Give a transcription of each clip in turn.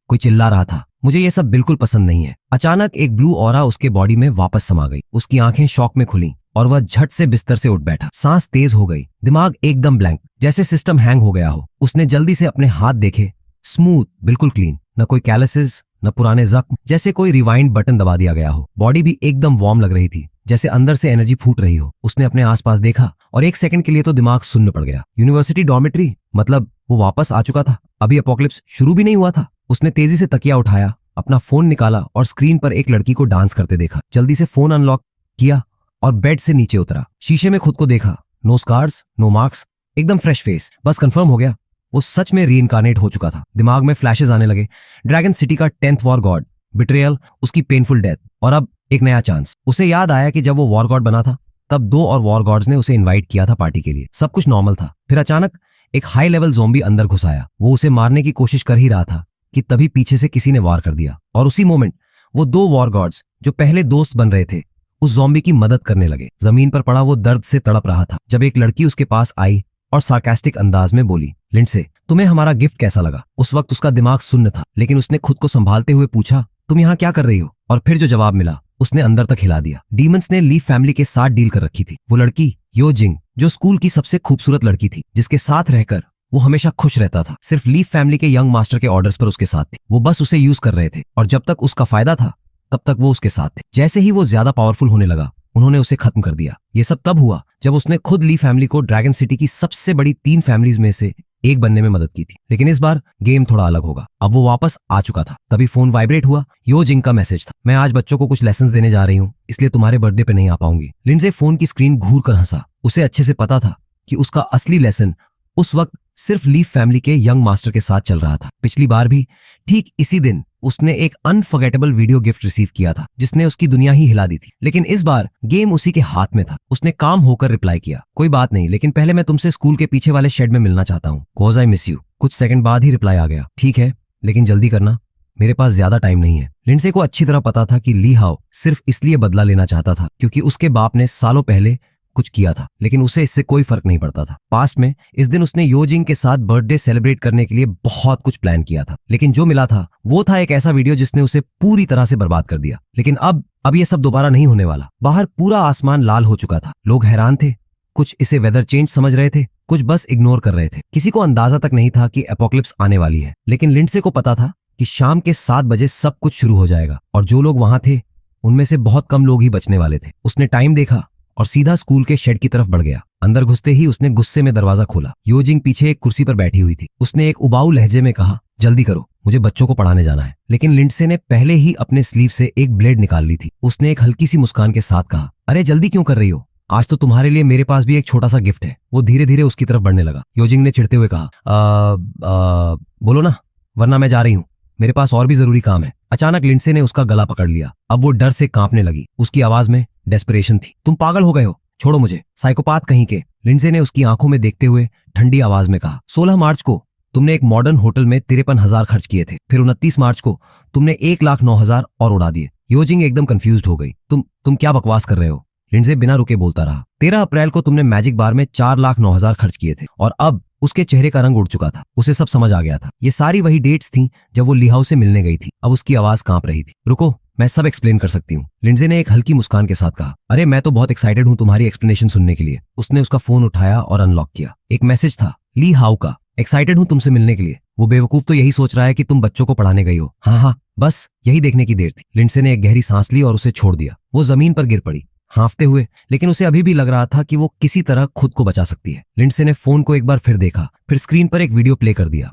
कोई चिल्ला रहा था। मुझे ये सब बिल्कुल पसंद नहीं है। अचानक एक ब्लू ऑरा उसके बॉडी में वापस समा गई। उसकी आंखें शॉक में खुली और वह झट से बिस्तर से उठ बैठा। सांस तेज हो गई, दिमाग एकदम ब्लैंक, जैसे सिस्टम हैंग हो गया हो। उसने जल्दी से अपने हाथ देखे, स्मूथ, बिल्कुल क्लीन, न कोई कैलसेस न पुराने जख्म, जैसे कोई रिवाइंड बटन दबा दिया गया हो। बॉडी भी एकदम वार्म लग रही थी, जैसे अंदर से एनर्जी फूट रही हो। उसने अपने आसपास देखा और एक सेकंड के लिए तो दिमाग सुन्न पड़ गया। यूनिवर्सिटी डॉर्मेट्री, मतलब वो वापस आ चुका था। अभी अपोकलिप्स शुरू भी नहीं हुआ था। उसने तेजी से तकिया उठाया, अपना फोन निकाला और स्क्रीन पर एक लड़की को डांस करते देखा। जल्दी से फोन अनलॉक किया और बेड से नीचे उतरा। शीशे में खुद को देखा, नो स्कार्स, नो मार्क्स, एकदम फ्रेश फेस। बस कंफर्म हो गया, वो सच में रीइंकार्नेट हो चुका था। दिमाग में फ्लैशेस आने लगे। ड्रैगन सिटी का 10th वॉर गॉड, बिट्रेयल, उसकी पेनफुल डेथ और अब एक नया चांस। उसे याद आया कि जब वो वॉर गॉड बना था तब 2 और वॉर गॉड्स ने उसे इनवाइट किया था पार्टी के लिए। सब कुछ नॉर्मल था। फिर अचानक एक हाई लेवल ज़ॉम्बी अंदर घुस आया। वो उसे मारने की कोशिश कर ही रहा था कि तभी पीछे से किसी ने वार कर दिया और उसी मोमेंट वो 2 वॉर गॉड्स जो पहले दोस्त बन रहे थे उस ज़ॉम्बी की मदद करने लगे। जमीन पर पड़ा वो दर्द से तड़प रहा था जब एक लड़की उसके पास आई और सार्कास्टिक अंदाज में बोली, लिंडसे, तुम्हें हमारा गिफ्ट कैसा लगा? उस वक्त उसका दिमाग सुन्न था, लेकिन उसने खुद को संभालते हुए पूछा, तुम यहाँ क्या कर रही हो? और फिर जो जवाब मिला उसने अंदर तक हिला दिया। डीमंस ने लीफ फैमिली के साथ डील कर रखी थी। वो लड़की यो जिंग, जो स्कूल की सबसे खूबसूरत लड़की थी, जिसके साथ रहकर वो हमेशा खुश रहता था, सिर्फ लीफ फैमिली के यंग मास्टर के ऑर्डर्स पर उसके साथ थी। वो बस उसे यूज कर रहे थे और जब तक उसका फायदा था तब तक वो उसके साथ थे। जैसे ही वो ज्यादा पावरफुल होने लगा उन्होंने उसे खत्म कर दिया। ये सब तब हुआ जब उसने खुद ली फैमिली को ड्रैगन सिटी की सबसे बड़ी 3 फैमिलीज में से एक बनने में मदद की थी। लेकिन इस बार गेम थोड़ा अलग होगा। अब वो वापस आ चुका था। तभी फोन वाइब्रेट हुआ। यो जिंग का मैसेज था, मैं आज बच्चों को कुछ लेसन्स देने जा रही हूँ, इसलिए तुम्हारे बर्थडे पे नहीं आ पाऊंगी। लिंडसे फोन की स्क्रीन घूर कर हंसा। उसे अच्छे से पता था कि उसका असली लेसन उस वक्त सिर्फ लीफ फैमिली के यंग मास्टर के साथ चल रहा था। पिछली बार भी ठीक इसी दिन उसने एक अनफॉरगेटेबल वीडियो गिफ्ट रिसीव किया था जिसने उसकी दुनिया ही हिला दी थी। लेकिन इस बार गेम उसी के हाथ में था। उसने काम होकर रिप्लाई किया, कोई बात नहीं, लेकिन पहले मैं तुमसे स्कूल के पीछे वाले शेड में मिलना चाहता हूँ, कॉज आई मिस यू। कुछ सेकंड बाद ही रिप्लाई आ गया, ठीक है, लेकिन जल्दी करना, मेरे पास ज्यादा टाइम नहीं है। लिंडसे को अच्छी तरह पता था कि ली हाओ सिर्फ इसलिए बदला लेना चाहता था क्योंकि उसके बाप ने सालों पहले कुछ किया था, लेकिन उसे इससे कोई फर्क नहीं पड़ता था। पास्ट में इस दिन उसने योजिंग के साथ बर्थडे सेलिब्रेट करने के लिए बहुत कुछ प्लान किया था, लेकिन जो मिला था वो था एक ऐसा वीडियो जिसने उसे पूरी तरह से बर्बाद कर दिया। लेकिन अब ये सब दोबारा नहीं होने वाला। बाहर पूरा आसमान लाल हो चुका था। लोग हैरान थे, कुछ इसे वेदर चेंज समझ रहे थे, कुछ बस इग्नोर कर रहे थे। किसी को अंदाजा तक नहीं था कि एपोक्लिप्स आने वाली है, लेकिन लिंडसे को पता था कि शाम के 7 बजे सब कुछ शुरू हो जाएगा और जो लोग वहां थे उनमें से बहुत कम लोग ही बचने वाले थे। उसने टाइम देखा और सीधा स्कूल के शेड की तरफ बढ़ गया। अंदर घुसते ही उसने गुस्से में दरवाजा खोला। योजिंग पीछे एक कुर्सी पर बैठी हुई थी। उसने एक उबाऊ लहजे में कहा, जल्दी करो, मुझे बच्चों को पढ़ाने जाना है। लेकिन लिंडसे ने पहले ही अपने स्लीव से एक ब्लेड निकाल ली थी। उसने एक हल्की सी मुस्कान के साथ कहा, अरे जल्दी क्यों कर रही हो? आज तो तुम्हारे लिए मेरे पास भी एक छोटा सा गिफ्ट है। वो धीरे धीरे उसकी तरफ बढ़ने लगा। योजिंग ने चिढ़ते हुए कहा, बोलो ना, वरना मैं जा रही हूँ, मेरे पास और भी जरूरी काम है। अचानक लिंडसे ने उसका गला पकड़ लिया। अब वो डर से कांपने लगी। उसकी आवाज में डेस्परेशन थी। तुम पागल हो गए हो, छोड़ो मुझे, साइकोपाथ कहीं के। लिंडसे ने उसकी आंखों में देखते हुए ठंडी आवाज में कहा, 16 मार्च को तुमने एक मॉडर्न होटल में 53,000 खर्च किए थे, फिर 29 मार्च को तुमने 1,09,000 और उड़ा दिए। योजिंग एकदम कंफ्यूज्ड हो गई। तुम क्या बकवास कर रहे हो? लिंडसे बिना रुके बोलता रहा। 13 अप्रैल को तुमने मैजिक बार में 4,09,000 खर्च किए थे। और अब उसके चेहरे का रंग उड़ चुका था। उसे सब समझ आ गया था। ये सारी वही डेट्स थी जब वो ली हाओ से मिलने गई थी। अब उसकी आवाज कांप रही थी। रुको, मैं सब एक्सप्लेन कर सकती हूँ, लिंडसे ने एक हल्की मुस्कान के साथ कहा। अरे मैं तो बहुत एक्साइटेड हूँ तुम्हारी एक्सप्लेनेशन सुनने के लिए। उसने उसका फोन उठाया और अनलॉक किया। एक मैसेज था, ली हाओ का, एक्साइटेड हूँ तुमसे मिलने के लिए। वो बेवकूफ तो यही सोच रहा है कि तुम बच्चों को पढ़ाने गई हो। हाँ, बस यही देखने की देर थी। लिंडसे ने एक गहरी सांस ली और उसे छोड़ दिया। वो जमीन पर गिर पड़ी हाँफते हुए, लेकिन उसे अभी भी लग रहा था कि वो किसी तरह खुद को बचा सकती है। लिंडसे ने फोन को एक बार फिर देखा, फिर स्क्रीन पर एक वीडियो प्ले कर दिया।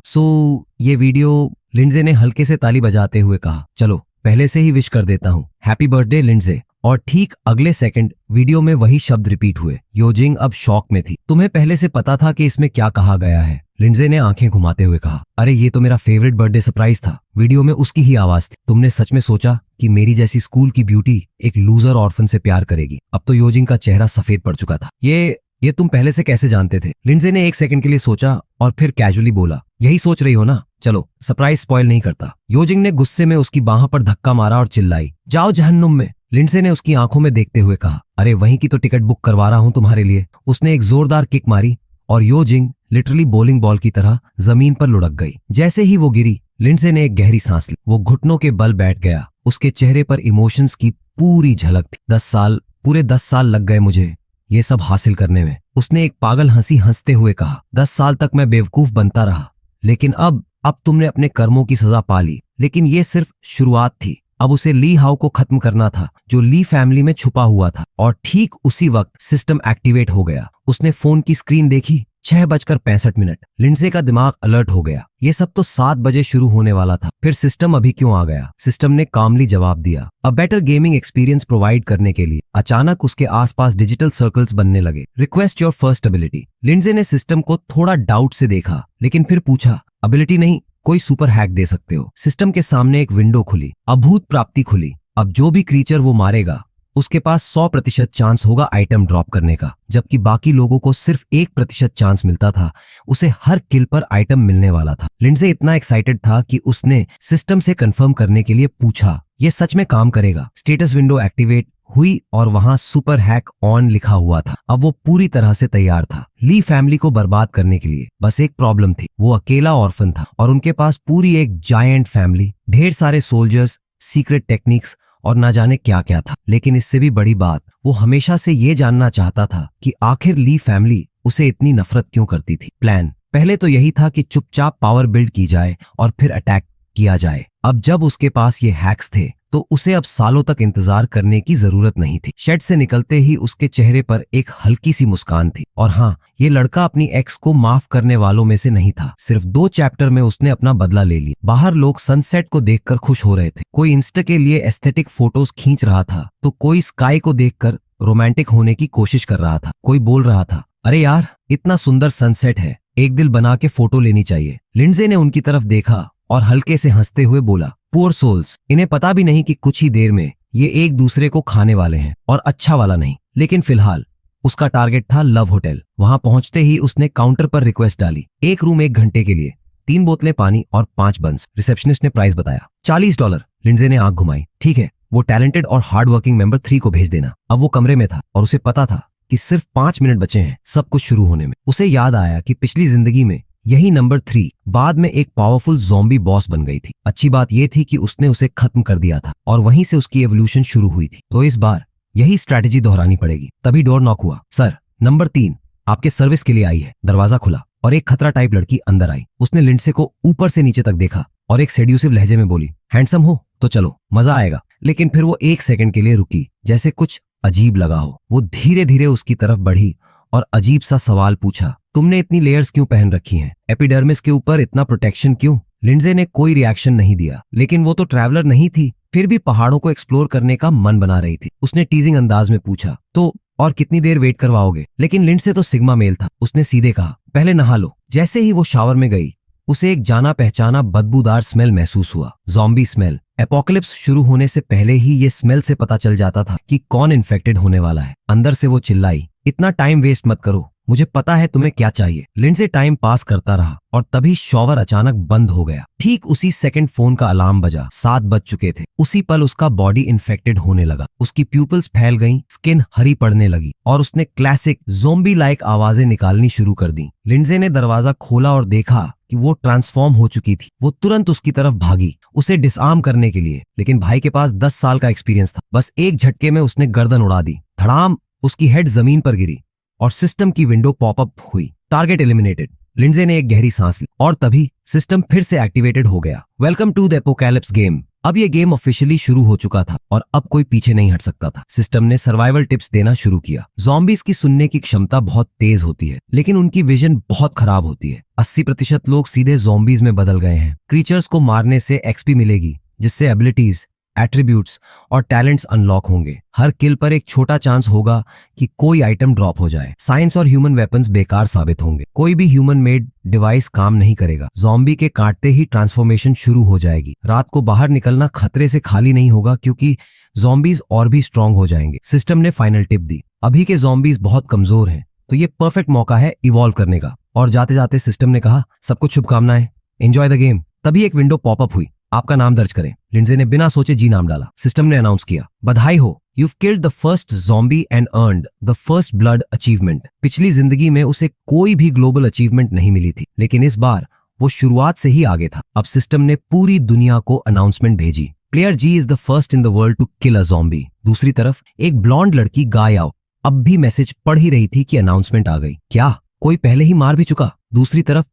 ये वीडियो, लिंडसे ने हल्के से ताली बजाते हुए कहा, चलो पहले से ही विश कर देता हूँ, हैप्पी बर्थडे लिंडसे। और ठीक अगले सेकंड वीडियो में वही शब्द रिपीट हुए। योजिंग अब शॉक में थी। तुम्हें पहले से पता था कि इसमें क्या कहा गया है? लिंडसे ने आंखें घुमाते हुए कहा, अरे ये तो मेरा फेवरेट बर्थडे सरप्राइज था। वीडियो में उसकी ही आवाज थी। तुमने सच में सोचा कि मेरी जैसी स्कूल की ब्यूटी एक लूजर ऑर्फन से प्यार करेगी? अब तो योजिंग का चेहरा सफेद पड़ चुका था। ये तुम पहले से कैसे जानते थे? लिंडसे ने एक सेकंड के लिए सोचा और फिर कैजुअली बोला, यही सोच रही हो ना? चलो सरप्राइज स्पॉइल नहीं करता। योजिंग ने गुस्से में उसकी बाह पर धक्का मारा और चिल्लाई, जाओ जहन्नुम में। लिंडसे ने उसकी आंखों में देखते हुए कहा, अरे वहीं की तो टिकट बुक करवा रहा हूं तुम्हारे लिए। उसने एक जोरदार किक मारी और योजिंग लिटरली बॉलिंग बॉल की तरह जमीन पर लुढ़क गई। जैसे ही वो गिरी, लिंडसे ने एक गहरी सांस ली। वो घुटनों के बल बैठ गया। उसके चेहरे पर इमोशंस की पूरी झलक थी। 10 साल लग गए मुझे ये सब हासिल करने में। उसने एक पागल हंसी हंसते हुए कहा। 10 साल तक मैं बेवकूफ बनता रहा, लेकिन अब तुमने अपने कर्मों की सजा पा ली। लेकिन ये सिर्फ शुरुआत थी। अब उसे ली हाउ को खत्म करना था, जो ली फैमिली में छुपा हुआ था। और ठीक उसी वक्त सिस्टम एक्टिवेट हो गया। उसने फोन की स्क्रीन देखी। 6:65। लिंडसे का दिमाग अलर्ट हो गया। ये सब तो 7 बजे शुरू होने वाला था। फिर सिस्टम अभी क्यों आ गया? सिस्टम ने कामली जवाब दिया, a better gaming experience provide करने के लिए। अचानक उसके आसपास डिजिटल सर्कल्स बनने लगे। Request your first ability. Lindsay ने सिस्टम को थोड़ा डाउट से देखा, लेकिन फिर पूछा, एबिलिटी नहीं, कोई सुपर हैक दे सकते हो? सिस्टम के सामने एक विंडो खुली। अभूत प्राप्ति खुली। अब जो भी क्रीचर वो मारेगा, उसके पास 100% चांस होगा आइटम ड्रॉप करने का, जबकि बाकी लोगों को सिर्फ 1% चांस मिलता था। उसे हर किल पर आइटम मिलने वाला था। लिंडसे इतना एक्साइटेड था कि उसने सिस्टम से कंफर्म करने के लिए पूछा, ये सच में काम करेगा? स्टेटस विंडो एक्टिवेट हुई और वहां सुपर हैक ऑन लिखा हुआ था। अब वो पूरी तरह से तैयार था ली फैमिली को बर्बाद करने के लिए। बस एक प्रॉब्लम थी, वो अकेला ऑर्फन था और उनके पास पूरी एक जायंट फैमिली, ढेर सारे सोल्जर्स, सीक्रेट टेक्निक्स और ना जाने क्या क्या था। लेकिन इससे भी बड़ी बात, वो हमेशा से ये जानना चाहता था कि आखिर ली फैमिली उसे इतनी नफरत क्यों करती थी। प्लान पहले तो यही था कि चुपचाप पावर बिल्ड की जाए और फिर अटैक किया जाए। अब जब उसके पास ये हैक्स थे, तो उसे अब सालों तक इंतजार करने की जरूरत नहीं थी। शेड से निकलते ही उसके चेहरे पर एक हल्की सी मुस्कान थी। और हाँ, ये लड़का अपनी एक्स को माफ करने वालों में से नहीं था। सिर्फ 2 चैप्टर में उसने अपना बदला ले लिया। बाहर लोग सनसेट को देखकर खुश हो रहे थे। कोई इंस्टा के लिए एस्थेटिक फोटोज खींच रहा था, तो कोई स्काई को देखकर रोमांटिक होने की कोशिश कर रहा था। कोई बोल रहा था, अरे यार, इतना सुंदर सनसेट है, एक दिल बना के फोटो लेनी चाहिए। लिंडसे ने उनकी तरफ देखा और हल्के से हंसते हुए बोला, पुअर सोल्स, इन्हें पता भी नहीं कि कुछ ही देर में ये एक दूसरे को खाने वाले हैं, और अच्छा वाला नहीं। लेकिन फिलहाल उसका टारगेट था लव होटल। वहां पहुंचते ही उसने काउंटर पर रिक्वेस्ट डाली, 1 रूम 1 घंटे के लिए, 3 बोतलें पानी और 5 बंस। रिसेप्शनिस्ट ने प्राइस बताया, $40। लिंडसे ने आंख घुमाई। ठीक है, वो टैलेंटेड और हार्ड वर्किंग मेंबर 3 को भेज देना। अब वो कमरे में था और उसे पता था कि सिर्फ 5 मिनट बचे हैं सब कुछ शुरू होने में। उसे याद आया कि पिछली जिंदगी में यही नंबर 3 बाद में एक पावरफुल ज़ॉम्बी बॉस बन गई थी। अच्छी बात यह थी कि उसने उसे खत्म कर दिया था और वहीं से उसकी एवोल्यूशन शुरू हुई थी। तो इस बार यही स्ट्रैटेजी दोहरानी पड़ेगी। तभी डोर नॉक हुआ। सर, नंबर 3 आपके सर्विस के लिए आई है। दरवाजा खुला और एक खतरा टाइप लड़की अंदर आई। उसने लिंडसे को ऊपर से नीचे तक देखा और एक सेड्यूसिव लहजे में बोली, हैंडसम हो तो चलो, मजा आएगा। लेकिन फिर वो 1 सेकंड के लिए रुकी, जैसे कुछ अजीब लगा हो। वो धीरे धीरे उसकी तरफ बढ़ी और अजीब सा सवाल पूछा, तुमने इतनी लेयर्स क्यों पहन रखी हैं? एपिडर्मिस के ऊपर इतना प्रोटेक्शन क्यों? लिंडसे ने कोई रिएक्शन नहीं दिया। लेकिन वो तो ट्रैवलर नहीं थी, फिर भी पहाड़ों को एक्सप्लोर करने का मन बना रही थी। उसने टीजिंग अंदाज में पूछा, तो और कितनी देर वेट करवाओगे? लेकिन लिंडसे तो सिग्मा मेल था। उसने सीधे कहा, पहले नहा लो। जैसे ही वो शावर में गई, उसे एक जाना पहचाना बदबूदार स्मेल महसूस हुआ। Zombie smell. एपोकलिप्स शुरू होने से पहले ही ये स्मेल से पता चल जाता था कि कौन इन्फेक्टेड होने वाला है। अंदर से वो चिल्लाई, इतना टाइम वेस्ट मत करो, मुझे पता है तुम्हें क्या चाहिए। लिंडसे टाइम पास करता रहा और तभी शॉवर अचानक बंद हो गया। ठीक उसी सेकंड फोन का अलार्म बजा। 7 बज चुके थे। उसी पल उसका बॉडी इन्फेक्टेड होने लगा। उसकी प्यूपल्स फैल गईं, स्किन हरी पड़ने लगी और उसने क्लासिक ज़ॉम्बी लाइक आवाजें निकालनी शुरू कर दी। लिंडसे ने दरवाजा खोला और देखा कि वो ट्रांसफॉर्म हो चुकी थी। वो तुरंत उसकी तरफ भागी, उसे डिसआर्म करने के लिए। लेकिन भाई के पास 10 साल का एक्सपीरियंस था। बस एक झटके में उसने गर्दन उड़ा दी। धड़ाम, उसकी हेड जमीन पर गिरी और सिस्टम की विंडो पॉपअप हुई। Target eliminated. लिंडसे ने एक गहरी सांस ली और तभी सिस्टम फिर से एक्टिवेटेड हो गया। Welcome to the apocalypse game. अब ये गेम ऑफिशियली शुरू हो चुका था और अब कोई पीछे नहीं हट सकता था। सिस्टम ने सर्वाइवल टिप्स देना शुरू किया। ज़ॉम्बीज की सुनने की क्षमता बहुत तेज होती है, लेकिन उनकी विजन बहुत खराब होती है। 80% लोग सीधे ज़ॉम्बीज में बदल गए हैं। क्रीचर्स को मारने से एक्सपी मिलेगी, जिससे एबिलिटीज, एट्रीब्यूट्स और टैलेंट्स अनलॉक होंगे। हर किल पर एक छोटा चांस होगा कि कोई आइटम ड्रॉप हो जाए। साइंस और ह्यूमन वेपन्स बेकार साबित होंगे। कोई भी ह्यूमन मेड डिवाइस काम नहीं करेगा। ज़ॉम्बी के काटते ही ट्रांसफॉर्मेशन शुरू हो जाएगी। रात को बाहर निकलना खतरे से खाली नहीं होगा, क्योंकि ज़ॉम्बीज और भी स्ट्रांग हो जाएंगे। सिस्टम ने फाइनल टिप दी, अभी के ज़ॉम्बीज बहुत कमजोर हैं, तो ये परफेक्ट मौका है इवॉल्व करने का। और जाते जाते सिस्टम ने कहा, सबको शुभकामनाएं, एंजॉय द गेम। तभी एक विंडो पॉपअप हुई, आपका नाम दर्ज करें। लिंडसे ने बिना सोचे जी नाम डाला। सिस्टम ने अनाउंस किया, बधाई हो, You've killed the first zombie and earned the first blood achievement. पिछली जिंदगी में उसे कोई भी ग्लोबल अचीवमेंट नहीं मिली थी, लेकिन इस बार वो शुरुआत से ही आगे था। अब सिस्टम ने पूरी दुनिया को अनाउंसमेंट भेजी, player G is the first in the world to kill a zombie. दूसरी तरफ एक ब्लॉन्ड लड़की गायाओ अब भी मैसेज पढ़ ही रही थी कि अनाउंसमेंट आ गई। क्या कोई पहले ही मार भी चुका? दूसरी तरफ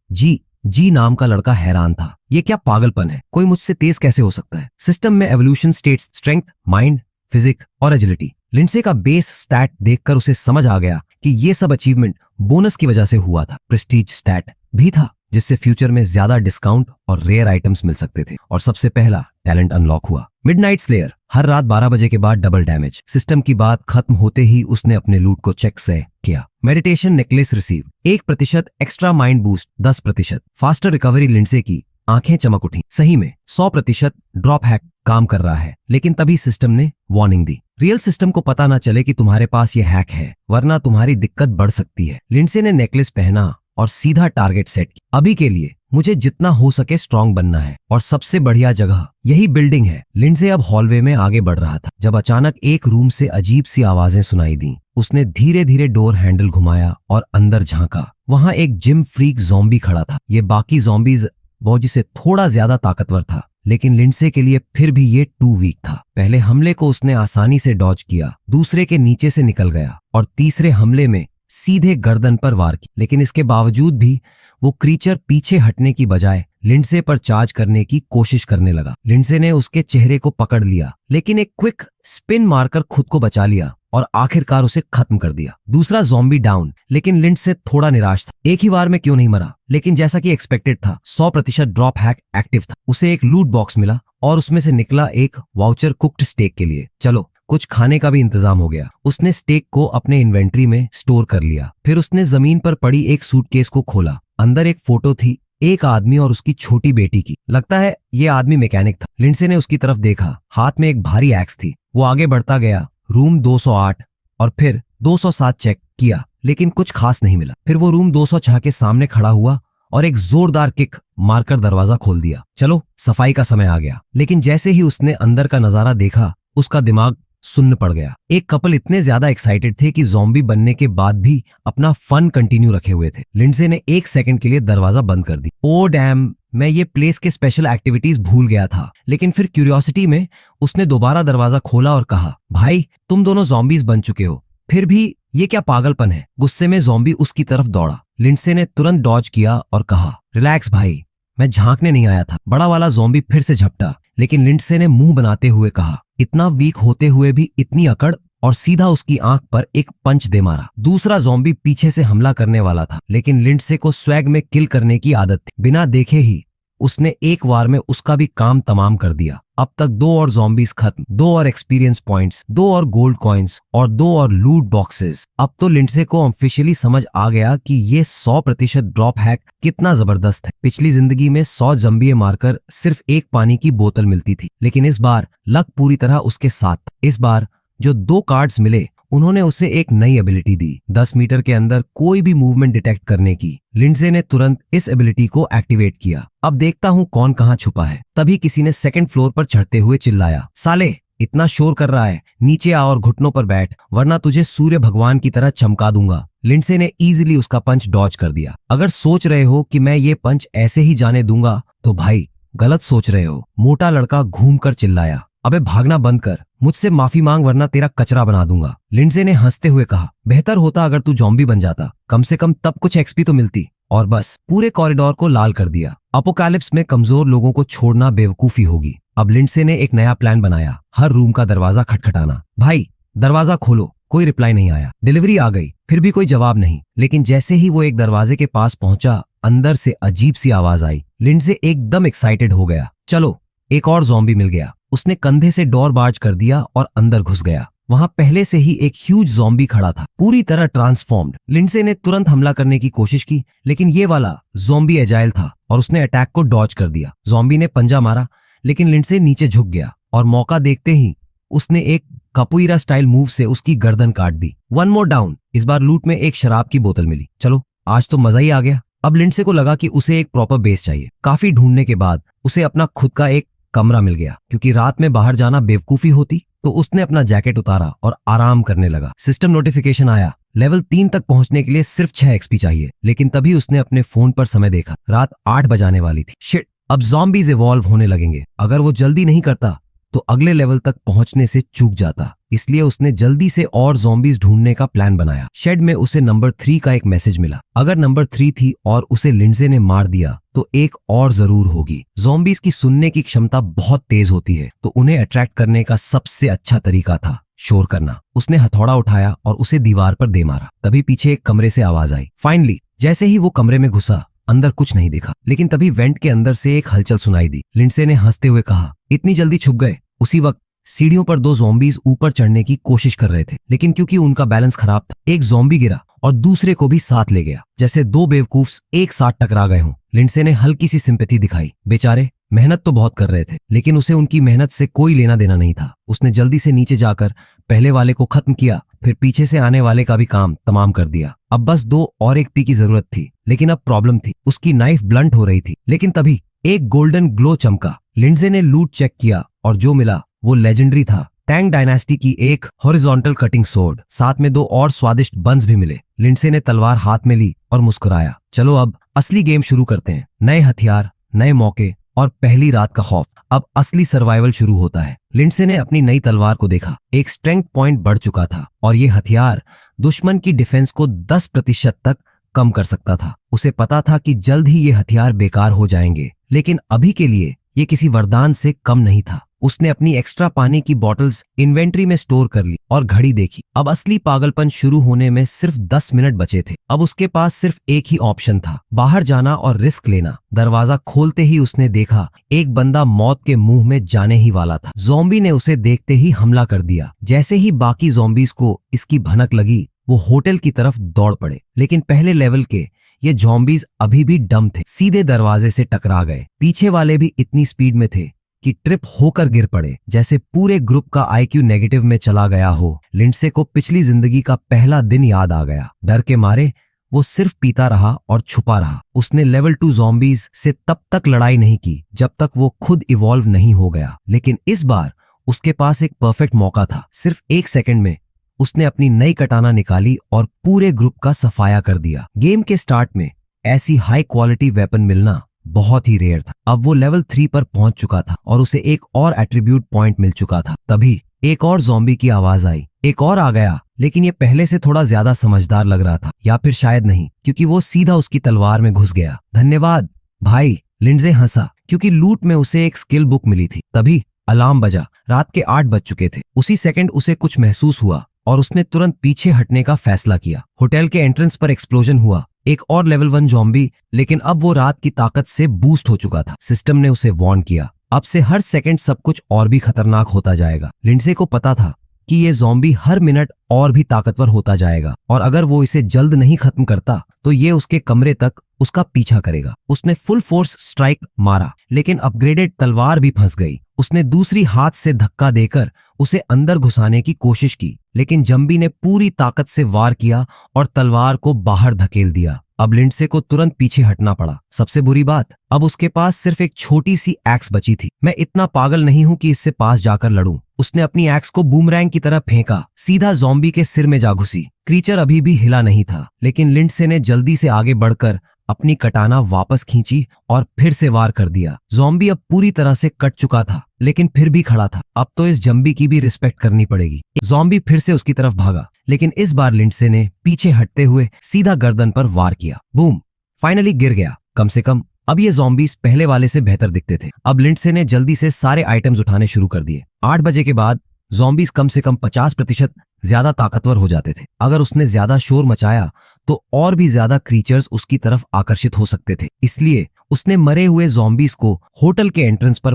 जी नाम का लड़का हैरान था, ये क्या पागलपन है, कोई मुझसे तेज कैसे हो सकता है? सिस्टम में evolution stats strength, mind, physique और एजिलिटी। लिंडसे का बेस स्टैट देखकर उसे समझ आ गया कि ये सब अचीवमेंट बोनस की वजह से हुआ था। प्रेस्टीज स्टैट भी था, जिससे फ्यूचर में ज्यादा डिस्काउंट और रेयर आइटम्स मिल सकते थे। और सबसे पहला टैलेंट अनलॉक हुआ, मिडनाइट स्लेयर। हर रात 12 बजे के बाद डबल डैमेज। सिस्टम की बात खत्म होते ही उसने अपने लूट को चेक से किया। Meditation necklace receive, 1% extra mind boost, 10% faster recovery. Lindsay की आंखें चमक उठी, सही में 100% ड्रॉप हैक काम कर रहा है। लेकिन तभी सिस्टम ने वार्निंग दी, रियल सिस्टम को पता ना चले कि तुम्हारे पास ये हैक है, वरना तुम्हारी दिक्कत बढ़ सकती है। लिंडसे ने नेकलेस पहना और सीधा टारगेट सेट किया। अभी के लिए मुझे जितना हो सके स्ट्रांग बनना है, और सबसे बढ़िया जगह यही बिल्डिंग है। लिंडसे अब हॉलवे में आगे बढ़ रहा था जब अचानक एक रूम से अजीब सी आवाजें सुनाई दी। उसने धीरे धीरे डोर हैंडल घुमाया और अंदर झांका। वहां एक जिम फ्रीक ज़ॉम्बी खड़ा था। ये बाकी ज़ॉम्बीज बॉजी से थोड़ा ज्यादा ताकतवर था, लेकिन लिंडसे के लिए फिर भी ये टू वीक था। पहले हमले को उसने आसानी से डॉज किया, दूसरे के नीचे से निकल गया और तीसरे हमले में सीधे गर्दन पर वार की। लेकिन इसके बावजूद भी वो क्रीचर पीछे हटने की बजाय लिंडसे पर चार्ज करने की कोशिश करने लगा। लिंडसे ने उसके चेहरे को पकड़ लिया, लेकिन एक क्विक स्पिन मारकर खुद को बचा लिया और आखिरकार उसे खत्म कर दिया। दूसरा ज़ॉम्बी डाउन, लेकिन लिंडसे थोड़ा निराश था। एक ही वार में क्यों नहीं मरा? लेकिन जैसा कि एक्सपेक्टेड था, 100% ड्रॉप हैक एक्टिव था। उसे एक लूट बॉक्स मिला और उसमें से निकला एक वाउचर कुक्ड स्टेक के लिए। चलो, कुछ खाने का भी इंतजाम हो गया। उसने स्टेक को अपने इन्वेंट्री में स्टोर कर लिया। फिर उसने जमीन पर पड़ी एक सूटकेस को खोला। अंदर एक फोटो थी, एक आदमी और उसकी छोटी बेटी की। लगता है ये आदमी मैकेनिक था। लिंडसे ने उसकी तरफ देखा, हाथ में एक भारी एक्स थी। वो आगे बढ़ता गया, रूम 208 और फिर 207 चेक किया, लेकिन कुछ खास नहीं मिला। फिर वो रूम 206 के सामने खड़ा हुआ और एक जोरदार किक मारकर दरवाजा खोल दिया। चलो, सफाई का समय आ गया। लेकिन जैसे ही उसने अंदर का नजारा देखा, उसका दिमाग सुन्न पड़ गया। एक कपल इतने ज्यादा एक्साइटेड थे कि ज़ॉम्बी बनने के बाद भी अपना फन कंटिन्यू रखे हुए थे। लिंडसे ने 1 सेकंड के लिए दरवाजा बंद कर दी। ओ डैम, मैं ये प्लेस के स्पेशल एक्टिविटीज भूल गया था। लेकिन फिर क्यूरियोसिटी में उसने दोबारा दरवाजा खोला और कहा, भाई तुम दोनों ज़ॉम्बीज बन चुके हो, फिर भी ये क्या पागलपन है? गुस्से में ज़ॉम्बी उसकी तरफ दौड़ा। लिंडसे ने तुरंत डॉज किया और कहा, रिलैक्स भाई, मैं झांकने नहीं आया था। बड़ा वाला ज़ॉम्बी फिर से झपटा, लेकिन लिंडसे ने मुंह बनाते हुए कहा, इतना वीक होते हुए भी इतनी अकड़, और सीधा उसकी आंख पर एक पंच दे मारा। दूसरा ज़ॉम्बी पीछे से हमला करने वाला था, लेकिन लिंडसे को स्वैग में किल करने की आदत थी। बिना देखे ही उसने एक वार में उसका भी काम तमाम कर दिया। अब तक 2 और ज़ॉम्बीज खत्म, 2 और एक्सपीरियंस पॉइंट्स, 2 और गोल्ड कॉइन्स और 2 और लूट बॉक्सेस। अब तो लिंडसे को ऑफिशियली समझ आ गया कि ये 100% ड्रॉप हैक कितना जबरदस्त है। पिछली जिंदगी में 100 ज़ॉम्बी मारकर सिर्फ एक पानी की बोतल मिलती थी, लेकिन इस बार लक पूरी तरह उसके साथ था। इस बार जो 2 कार्ड्स मिले, उन्होंने उसे एक नई एबिलिटी दी, 10 मीटर के अंदर कोई भी मूवमेंट डिटेक्ट करने की। लिंडसे ने तुरंत इस एबिलिटी को एक्टिवेट किया। अब देखता हूँ कौन कहाँ छुपा है। तभी किसी ने सेकंड फ्लोर पर चढ़ते हुए चिल्लाया, साले इतना शोर कर रहा है, नीचे आ और घुटनों पर बैठ, वरना तुझे सूर्य भगवान की तरह चमका दूंगा। लिंडसे ने इजीली उसका पंच डॉज कर दिया। अगर सोच रहे हो कि मैं ये पंच ऐसे ही जाने दूंगा, तो भाई गलत सोच रहे हो। मोटा लड़का घूमकर चिल्लाया, अबे भागना बंद कर, मुझसे माफी मांग वरना तेरा कचरा बना दूंगा। लिंडसे ने हंसते हुए कहा, बेहतर होता अगर तू ज़ॉम्बी बन जाता, कम से कम तब कुछ एक्सपी तो मिलती। और बस पूरे कॉरिडोर को लाल कर दिया। अपोकैलिप्स में कमजोर लोगों को छोड़ना बेवकूफी होगी। अब लिंडसे ने एक नया प्लान बनाया, हर रूम का दरवाजा खटखटाना। भाई दरवाजा खोलो। कोई रिप्लाई नहीं आया। डिलीवरी आ गई, फिर भी कोई जवाब नहीं। लेकिन जैसे ही वो एक दरवाजे के पास पहुंचा, अंदर से अजीब सी आवाज आई। लिंडसे एकदम एक्साइटेड हो गया, चलो एक और ज़ॉम्बी मिल गया। उसने कंधे से डोर बार्ज कर दिया और अंदर घुस गया। वहां पहले से ही एक ह्यूज ज़ॉम्बी खड़ा था, पूरी तरह ट्रांसफॉर्म्ड। लिंडसे ने तुरंत हमला करने की कोशिश की, लेकिन ये वाला ज़ॉम्बी एजाइल था और उसने अटैक को डॉज कर दिया। ज़ॉम्बी ने पंजा मारा, लेकिन लिंडसे नीचे झुक गया और मौका देखते ही उसने एक कपुइरा स्टाइल मूव से उसकी गर्दन काट दी। 1 मोर डाउन। इस बार लूट में एक शराब की बोतल मिली। चलो आज तो मजा ही आ गया। अब लिंडसे को लगा कि उसे एक प्रॉपर बेस चाहिए। काफी ढूंढने के बाद उसे अपना खुद का एक कमरा मिल गया, क्योंकि रात में बाहर जाना बेवकूफी होती। तो उसने अपना जैकेट उतारा और आराम करने लगा। सिस्टम नोटिफिकेशन आया, लेवल 3 तक पहुंचने के लिए सिर्फ 6 एक्सपी चाहिए। लेकिन तभी उसने अपने फोन पर समय देखा, रात 8 बजाने वाली थी। शिट, अब ज़ॉम्बीज इवॉल्व होने लगेंगे। अगर वो जल्दी नहीं करता तो अगले लेवल तक पहुंचने से चूक जाता। इसलिए उसने जल्दी से और ज़ॉम्बीज ढूंढने का प्लान बनाया। शेड में उसे नंबर 3 का एक मैसेज मिला। अगर नंबर 3 थी और उसे लिंडसे ने मार दिया तो एक और जरूर होगी। ज़ॉम्बीज की सुनने की क्षमता बहुत तेज होती है, तो उन्हें अट्रैक्ट करने का सबसे अच्छा तरीका था शोर करना। उसने हथौड़ा उठाया और उसे दीवार पर दे मारा। तभी पीछे एक कमरे से आवाज आई। फाइनली जैसे ही वो कमरे में घुसा, अंदर कुछ नहीं दिखा, लेकिन तभी वेंट के अंदर से एक हलचल सुनाई दी। लिंडसे ने हंसते हुए कहा, इतनी जल्दी छुप गए? उसी वक्त सीढ़ियों पर 2 ज़ॉम्बीज ऊपर चढ़ने की कोशिश कर रहे थे, लेकिन क्योंकि उनका बैलेंस खराब था, एक ज़ॉम्बी गिरा और दूसरे को भी साथ ले गया, जैसे 2 बेवकूफ्स एक साथ टकरा गए हों। लिंडसे ने हल्की सी सिंपैथी दिखाई। बेचारे मेहनत तो बहुत कर रहे थे, लेकिन उसे उनकी मेहनत से कोई लेना देना नहीं था। उसने जल्दी से नीचे जाकर पहले वाले को खत्म किया, फिर पीछे से आने वाले का भी काम तमाम कर दिया। अब बस 2 और एक्सपी की जरूरत थी, लेकिन अब प्रॉब्लम थी, उसकी नाइफ ब्लंट हो रही थी। लेकिन तभी एक गोल्डन ग्लो चमका। लिंडसे ने लूट चेक किया और जो मिला वो लेजेंडरी था। टैंग डायनेस्टी की एक हॉरिजॉन्टल कटिंग सोर्ड, साथ में 2 और स्वादिष्ट बंस भी मिले। लिंडसे ने तलवार हाथ में ली और मुस्कुराया। चलो अब असली गेम शुरू करते हैं। नए हथियार, नए मौके और पहली रात का खौफ। अब असली सर्वाइवल शुरू होता है। लिंडसे ने अपनी नई तलवार को देखा। एक स्ट्रेंथ पॉइंट बढ़ चुका था और ये हथियार दुश्मन की डिफेंस को 10% तक कम कर सकता था। उसे पता था कि जल्द ही ये हथियार बेकार हो जाएंगे, लेकिन अभी के लिए ये किसी वरदान से कम नहीं था। उसने अपनी एक्स्ट्रा पानी की बॉटल्स इन्वेंट्री में स्टोर कर ली और घड़ी देखी। अब असली पागलपन शुरू होने में सिर्फ 10 मिनट बचे थे। अब उसके पास सिर्फ एक ही ऑप्शन था, बाहर जाना और रिस्क लेना। दरवाजा खोलते ही उसने देखा एक बंदा मौत के मुंह में जाने ही वाला था। ज़ॉम्बी ने उसे देखते ही हमला कर दिया। जैसे ही बाकी ज़ॉम्बीज को इसकी भनक लगी, वो होटल की तरफ दौड़ पड़े। लेकिन पहले लेवल के ये ज़ॉम्बीज अभी भी डम थे, सीधे दरवाजे से टकरा गए। पीछे वाले भी इतनी स्पीड में थे कि ट्रिप होकर गिर पड़े, जैसे पूरे ग्रुप का आईक्यू नेगेटिव में चला गया हो। लिंडसे को पिछली जिंदगी का पहला दिन याद आ गया। डर के मारे वो सिर्फ पीता रहा और छुपा रहा। उसने लेवल 2 ज़ॉम्बीज से तब तक लड़ाई नहीं की जब तक वो खुद इवॉल्व नहीं हो गया। लेकिन इस बार उसके पास एक परफेक्ट मौका था। सिर्फ 1 सेकंड में उसने अपनी नई कटाना निकाली और पूरे ग्रुप का सफाया कर दिया। गेम के स्टार्ट में ऐसी हाई क्वालिटी वेपन मिलना बहुत ही रेयर था। अब वो लेवल 3 पर पहुंच चुका था और उसे एक और एट्रीब्यूट पॉइंट मिल चुका था। तभी एक और ज़ॉम्बी की आवाज आई। एक और आ गया, लेकिन ये पहले से थोड़ा ज्यादा समझदार लग रहा था, या फिर शायद नहीं, क्योंकि वो सीधा उसकी तलवार में घुस गया। धन्यवाद भाई, लिंडसे हंसा, क्योंकि लूट में उसे एक स्किल बुक मिली थी। तभी अलार्म बजा। रात के 8 बज चुके थे। उसी सेकंड उसे कुछ महसूस हुआ और उसने तुरंत पीछे हटने का फैसला किया। होटल के एंट्रेंस पर एक्सप्लोजन हुआ। एक और लेवल 1 ज़ॉम्बी, लेकिन अब वो रात की ताकत से बूस्ट हो चुका था। सिस्टम ने उसे वार्न किया, अब से हर सेकंड सब कुछ और भी खतरनाक होता जाएगा। लिंडसे को पता था कि ये ज़ॉम्बी हर मिनट और भी ताकतवर होता जाएगा और अगर वो इसे जल्द नहीं खत्म करता तो ये उसके कमरे तक उसका पीछा करेगा। उसने फुल फोर्स स्ट्राइक मारा, लेकिन अपग्रेडेड तलवार भी फंस गई। उसने दूसरी हाथ से धक्का देकर उसे अंदर घुसाने की कोशिश की, लेकिन ज़ॉम्बी ने पूरी ताकत से वार किया और तलवार को बाहर धकेल दिया। अब लिंडसे को तुरंत पीछे हटना पड़ा। सबसे बुरी बात, अब उसके पास सिर्फ एक छोटी सी एक्स बची थी। मैं इतना पागल नहीं हूं कि इससे पास जाकर लड़ूं। उसने अपनी एक्स को बूमरैंग की तरह फेंका, सीधा ज़ॉम्बी के सिर में जा घुसी। क्रीचर अभी भी हिला नहीं था, लेकिन लिंडसे ने जल्दी से आगे बढ़कर अपनी कटाना वापस खींची और फिर से वार कर दिया। ज़ॉम्बी अब पूरी तरह से कट चुका था, लेकिन फिर भी खड़ा था। अब तो इस ज़ॉम्बी की भी रिस्पेक्ट करनी पड़ेगी। ज़ॉम्बी फिर से उसकी तरफ भागा, लेकिन इस बार लिंडसे ने पीछे हटते हुए सीधा गर्दन पर वार किया। बूम! फाइनली गिर गया। कम से कम अब ये ज़ॉम्बीज पहले वाले से बेहतर दिखते थे। अब लिंडसे ने जल्दी से सारे आइटम्स उठाने शुरू कर दिए। 8 बजे के बाद ज़ॉम्बीज कम से कम 50% ज्यादा ताकतवर हो जाते थे। अगर उसने ज्यादा शोर मचाया तो और भी ज्यादा क्रीचर्स उसकी तरफ आकर्षित हो सकते थे। इसलिए उसने मरे हुए ज़ॉम्बीज को होटल के एंट्रेंस पर